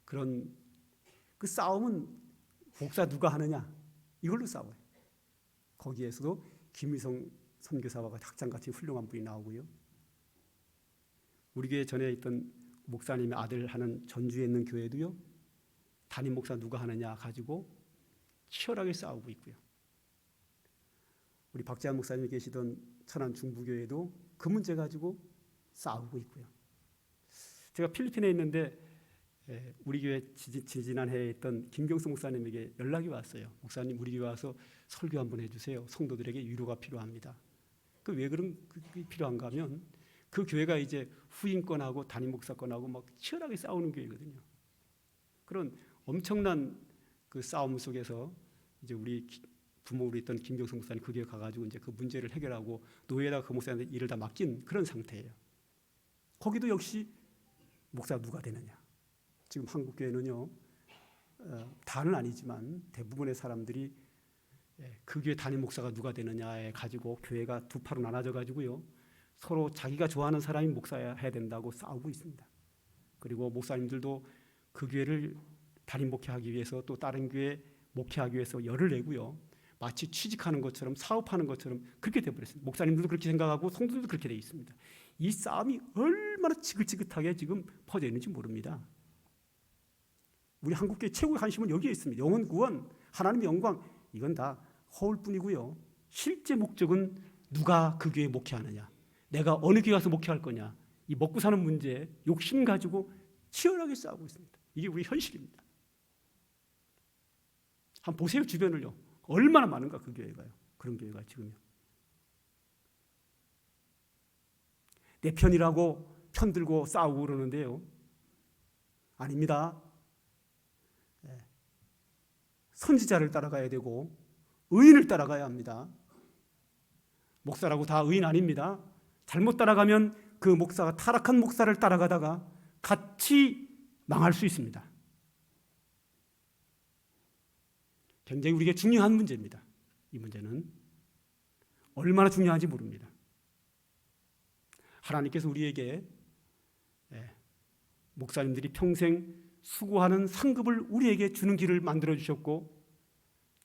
그런 그 싸움은 목사 누가 하느냐 이걸로 싸워요. 거기에서도 김희성 선교사와 학장같이 훌륭한 분이 나오고요. 우리 교회 전에 있던 목사님의 아들 하는 전주에 있는 교회도요, 담임 목사 누가 하느냐 가지고 치열하게 싸우고 있고요. 우리 박재한 목사님이 계시던 천안 중부교회도 그 문제 가지고 싸우고 있고요. 제가 필리핀에 있는데 우리 교회 지난해에 있던 김경수 목사님에게 연락이 왔어요. 목사님, 우리 교회 와서 설교 한번 해주세요. 성도들에게 위로가 필요합니다. 그 왜 그런 그게 필요한가 하면 그 교회가 이제 후임권하고 담임 목사권하고 막 치열하게 싸우는 교회거든요. 그런 엄청난 그 싸움 속에서 이제 우리 부모로 있던 김경수 목사님 그 교회 가가지고 이제 그 문제를 해결하고 노예에다가 그 목사님한테 일을 다 맡긴 그런 상태예요. 거기도 역시 목사 누가 되느냐. 지금 한국 교회는요, 다는 아니지만 대부분의 사람들이 그 교회 담임 목사가 누가 되느냐에 가지고 교회가 두 파로 나눠져 가지고요, 서로 자기가 좋아하는 사람이 목사해야 된다고 싸우고 있습니다. 그리고 목사님들도 그 교회를 담임 목회하기 위해서 또 다른 교회 목회하기 위해서 열을 내고요, 마치 취직하는 것처럼 사업하는 것처럼 그렇게 돼버렸습니다. 목사님들도 그렇게 생각하고 성도들도 그렇게 돼 있습니다. 이 싸움이 얼마나 지긋지긋하게 지금 퍼져 있는지 모릅니다. 우리 한국교회 최고의 관심은 여기에 있습니다. 영혼 구원, 하나님의 영광, 이건 다 허울뿐이고요. 실제 목적은 누가 그 교회에 목회하느냐, 내가 어느 교회 가서 목회할 거냐, 이 먹고 사는 문제 욕심 가지고 치열하게 싸우고 있습니다. 이게 우리 현실입니다. 한번 보세요, 주변을요. 얼마나 많은가 그 교회가요. 그런 교회가 지금요. 내 편이라고 편들고 싸우고 그러는데요. 아닙니다. 선지자를 따라가야 되고 의인을 따라가야 합니다. 목사라고 다 의인 아닙니다. 잘못 따라가면 그 목사가 타락한 목사를 따라가다가 같이 망할 수 있습니다. 굉장히 우리에게 중요한 문제입니다. 이 문제는 얼마나 중요한지 모릅니다. 하나님께서 우리에게 목사님들이 평생 수고하는 상급을 우리에게 주는 길을 만들어 주셨고,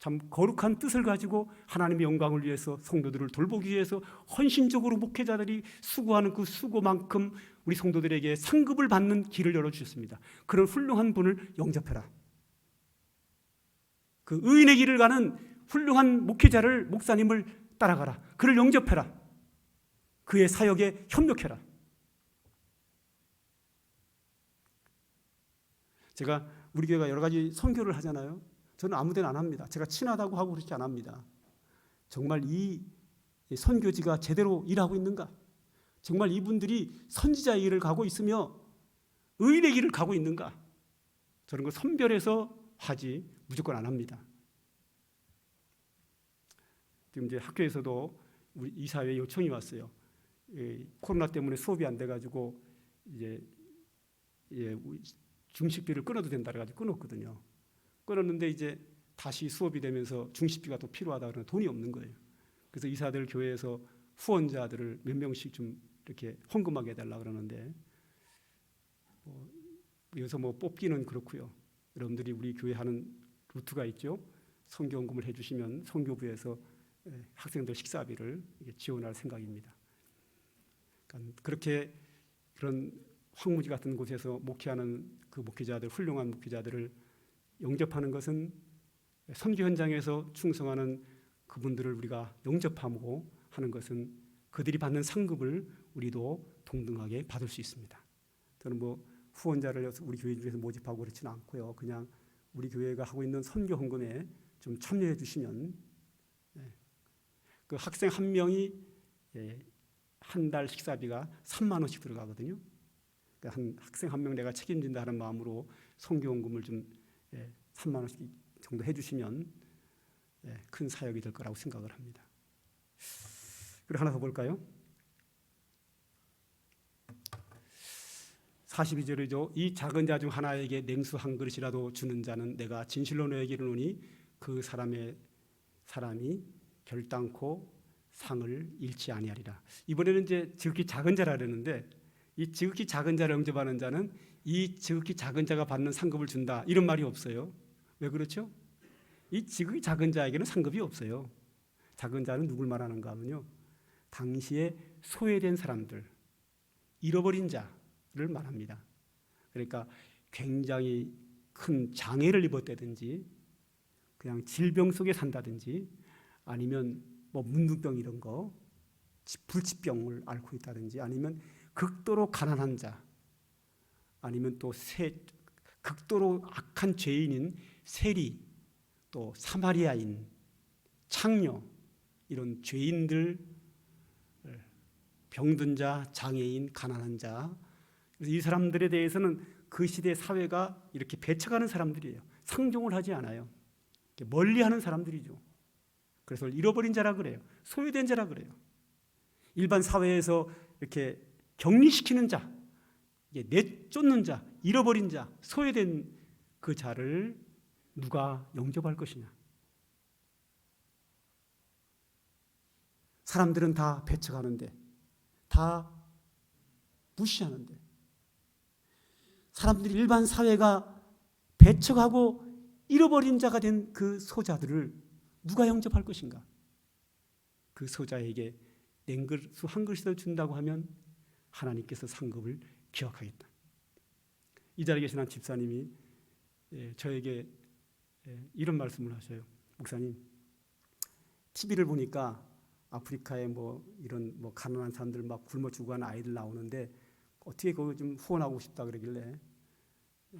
참 거룩한 뜻을 가지고 하나님의 영광을 위해서 성도들을 돌보기 위해서 헌신적으로 목회자들이 수고하는 그 수고만큼 우리 성도들에게 상급을 받는 길을 열어주셨습니다. 그런 훌륭한 분을 영접해라. 그 의인의 길을 가는 훌륭한 목회자를, 목사님을 따라가라. 그를 영접해라. 그의 사역에 협력해라. 제가 우리 교회가 여러 가지 선교를 하잖아요. 저는 아무 데나 안 합니다. 제가 친하다고 하고 그렇지 안 합니다. 정말 이 선교지가 제대로 일하고 있는가? 정말 이분들이 선지자의 길을 가고 있으며 의인의 길을 가고 있는가? 저런 거 선별해서 하지 무조건 안 합니다. 지금 이제 학교에서도 우리 이사회에 요청이 왔어요. 코로나 때문에 수업이 안 돼가지고 이제 중식비를 끊어도 된다 그래가지고 끊었거든요. 끊었는데 이제 다시 수업이 되면서 중식비가 또 필요하다 그러면 돈이 없는 거예요. 그래서 이사들 교회에서 후원자들을 몇 명씩 좀 이렇게 헌금하게 해달라 그러는데, 여기서 뭐 뽑기는 그렇고요. 여러분들이 우리 교회 하는 루트가 있죠. 선교헌금을 해주시면 선교부에서 학생들 식사비를 지원할 생각입니다. 그러니까 그렇게 그런 황무지 같은 곳에서 목회하는 그 목회자들, 훌륭한 목회자들을 영접하는 것은 선교 현장에서 충성하는 그분들을 우리가 영접하고 하는 것은 그들이 받는 상급을 우리도 동등하게 받을 수 있습니다. 저는 뭐 후원자를 우리 교회 중에서 모집하고 그렇지는 않고요. 그냥 우리 교회가 하고 있는 선교 헌금에 좀 참여해 주시면, 그 학생 한 명이 한 달 식사비가 3만 원씩 들어가거든요. 한 학생 한 명 내가 책임진다 하는 마음으로 선교헌금을 좀 3만 원씩 정도 해주시면 큰 사역이 될 거라고 생각을 합니다. 그리고 하나 더 볼까요? 42절이죠. 이 작은 자 중 하나에게 냉수 한 그릇이라도 주는 자는 내가 진실로 너에게 이르노니 그 사람이 결단코 상을 잃지 아니하리라. 이번에는 이제 지극히 작은 자라 그러는데, 이 지극히 작은 자를 영접하는 자는 이 지극히 작은 자가 받는 상급을 준다 이런 말이 없어요. 왜 그렇죠? 이 지극히 작은 자에게는 상급이 없어요. 작은 자는 누굴 말하는가 하면요, 당시에 소외된 사람들, 잃어버린 자를 말합니다. 그러니까 굉장히 큰 장애를 입었다든지, 그냥 질병 속에 산다든지, 아니면 뭐 문둥병 이런 거, 불치병을 앓고 있다든지, 아니면 극도로 가난한 자, 아니면 또 극도로 악한 죄인인 세리, 또 사마리아인, 창녀, 이런 죄인들, 병든 자, 장애인, 가난한 자. 그래서 이 사람들에 대해서는 그 시대 사회가 이렇게 배척하는 사람들이에요. 상종을 하지 않아요. 멀리하는 사람들이죠. 그래서 잃어버린 자라 그래요. 소외된 자라 그래요. 일반 사회에서 이렇게 격리시키는 자, 내쫓는 자, 잃어버린 자, 소외된 그 자를 누가 영접할 것이냐? 사람들은 다 배척하는데, 다 무시하는데, 사람들이 일반 사회가 배척하고 잃어버린 자가 된 그 소자들을 누가 영접할 것인가? 그 소자에게 냉그릇 한 그릇을 준다고 하면 하나님께서 상급을 기억하겠다. 이 자리에 계신 한 집사님이 저에게 이런 말씀을 하셔요. 목사님, TV를 보니까 아프리카에 이런 가난한 사람들 막 굶어 죽어가는 아이들 나오는데 어떻게 그거 좀 후원하고 싶다 그러길래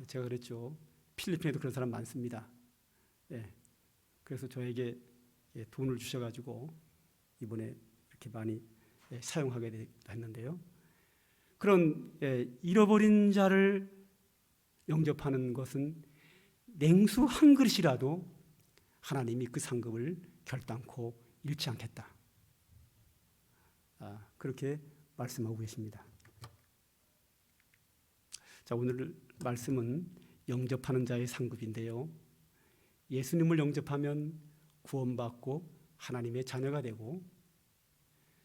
제가 그랬죠. 필리핀에도 그런 사람 많습니다. 그래서 저에게 돈을 주셔가지고 이번에 이렇게 많이 사용하게 됐는데요. 그런 잃어버린 자를 영접하는 것은 냉수 한 그릇이라도 하나님이 그 상급을 결단코 잃지 않겠다. 그렇게 말씀하고 계십니다. 자, 오늘 말씀은 영접하는 자의 상급인데요. 예수님을 영접하면 구원받고 하나님의 자녀가 되고,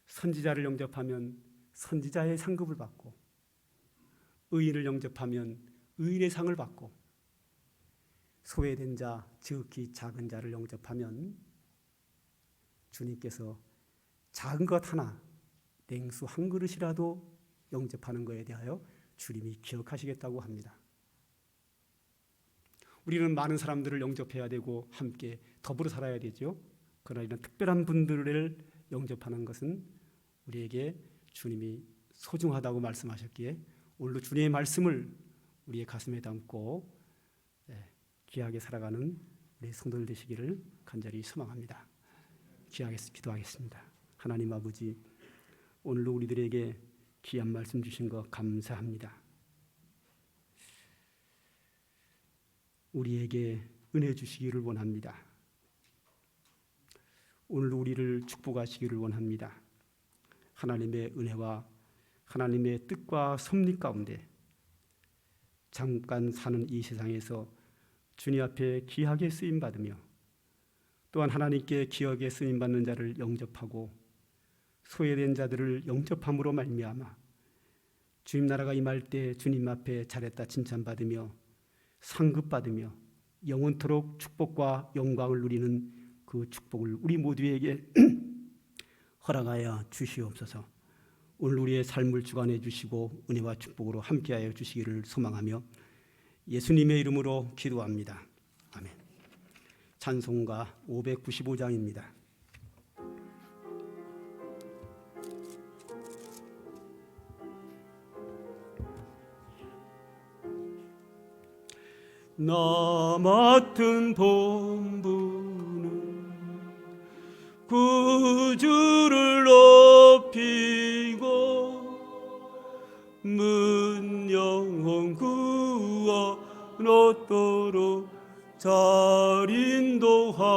선지자를 영접하면 선지자의 상급을 받고, 의인을 영접하면 의인의 상을 받고, 소외된 자, 지극히 작은 자를 영접하면 주님께서 작은 것 하나, 냉수 한 그릇이라도 영접하는 것에 대하여 주님이 기억하시겠다고 합니다. 우리는 많은 사람들을 영접해야 되고 함께 더불어 살아야 되죠. 그러나 이런 특별한 분들을 영접하는 것은 우리에게 주님이 소중하다고 말씀하셨기에 오늘도 주님의 말씀을 우리의 가슴에 담고 귀하게 살아가는 우리 성도들 되시기를 간절히 소망합니다. 기도하겠습니다. 하나님 아버지, 오늘도 우리들에게 귀한 말씀 주신 것 감사합니다. 우리에게 은혜 주시기를 원합니다. 오늘도 우리를 축복하시기를 원합니다. 하나님의 은혜와 하나님의 뜻과 섭리 가운데 잠깐 사는 이 세상에서 주님 앞에 귀하게 쓰임받으며 또한 하나님께 기억에 쓰임받는 자를 영접하고 소외된 자들을 영접함으로 말미암아 주님 나라가 임할 때 주님 앞에 잘했다 칭찬받으며 상급받으며 영원토록 축복과 영광을 누리는 그 축복을 우리 모두에게 허락하여 주시옵소서. 오늘 우리의 삶을 주관해 주시고 은혜와 축복으로 함께하여 주시기를 소망하며 예수님의 이름으로 기도합니다. 아멘. 찬송가 595장입니다. 나 맡은 본분은 구주를 높이고 문 영혼 구원 얻도록 잘 인도함이라.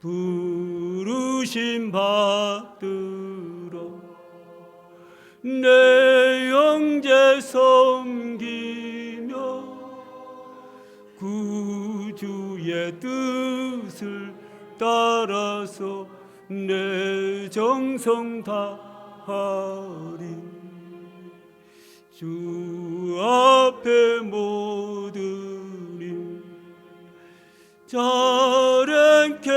부르심 받들어 내 형제 섬기며 구주의 뜻을 따라서 내 정성 다하리. 주 앞에 모든 일 자랑케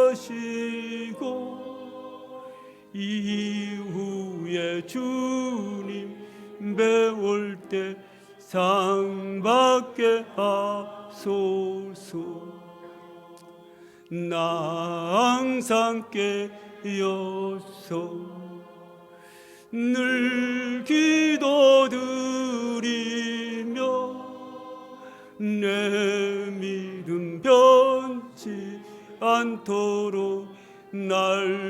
하시고 이후에 주님 배울 때 상 받게 하소서. 나 항상 깨어서 늘 기도드리며 내 믿음 변치 않도록 날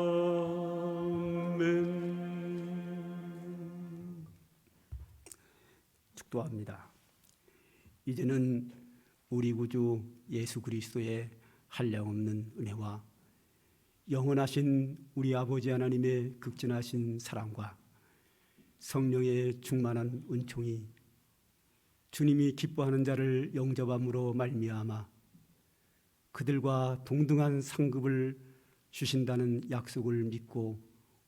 아멘. 축도합니다. 이제는 우리 구주 예수 그리스도의 한량없는 은혜와 영원하신 우리 아버지 하나님의 극진하신 사랑과 성령의 충만한 은총이 주님이 기뻐하는 자를 영접함으로 말미암아 그들과 동등한 상급을 주신다는 약속을 믿고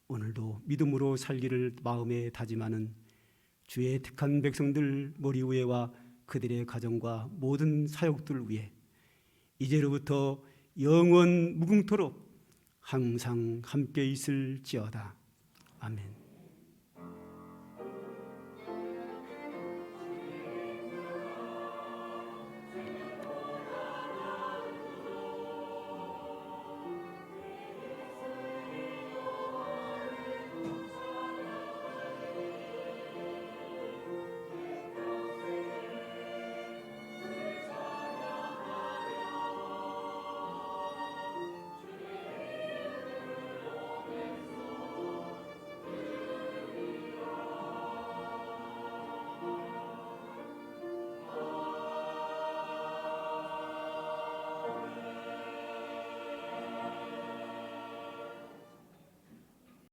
오늘도 믿음으로 살기를 마음에 다짐하는 주의 택한 백성들 머리 위에와 그들의 가정과 모든 사역들 위해 이제로부터 영원 무궁토록 항상 함께 있을지어다. 아멘.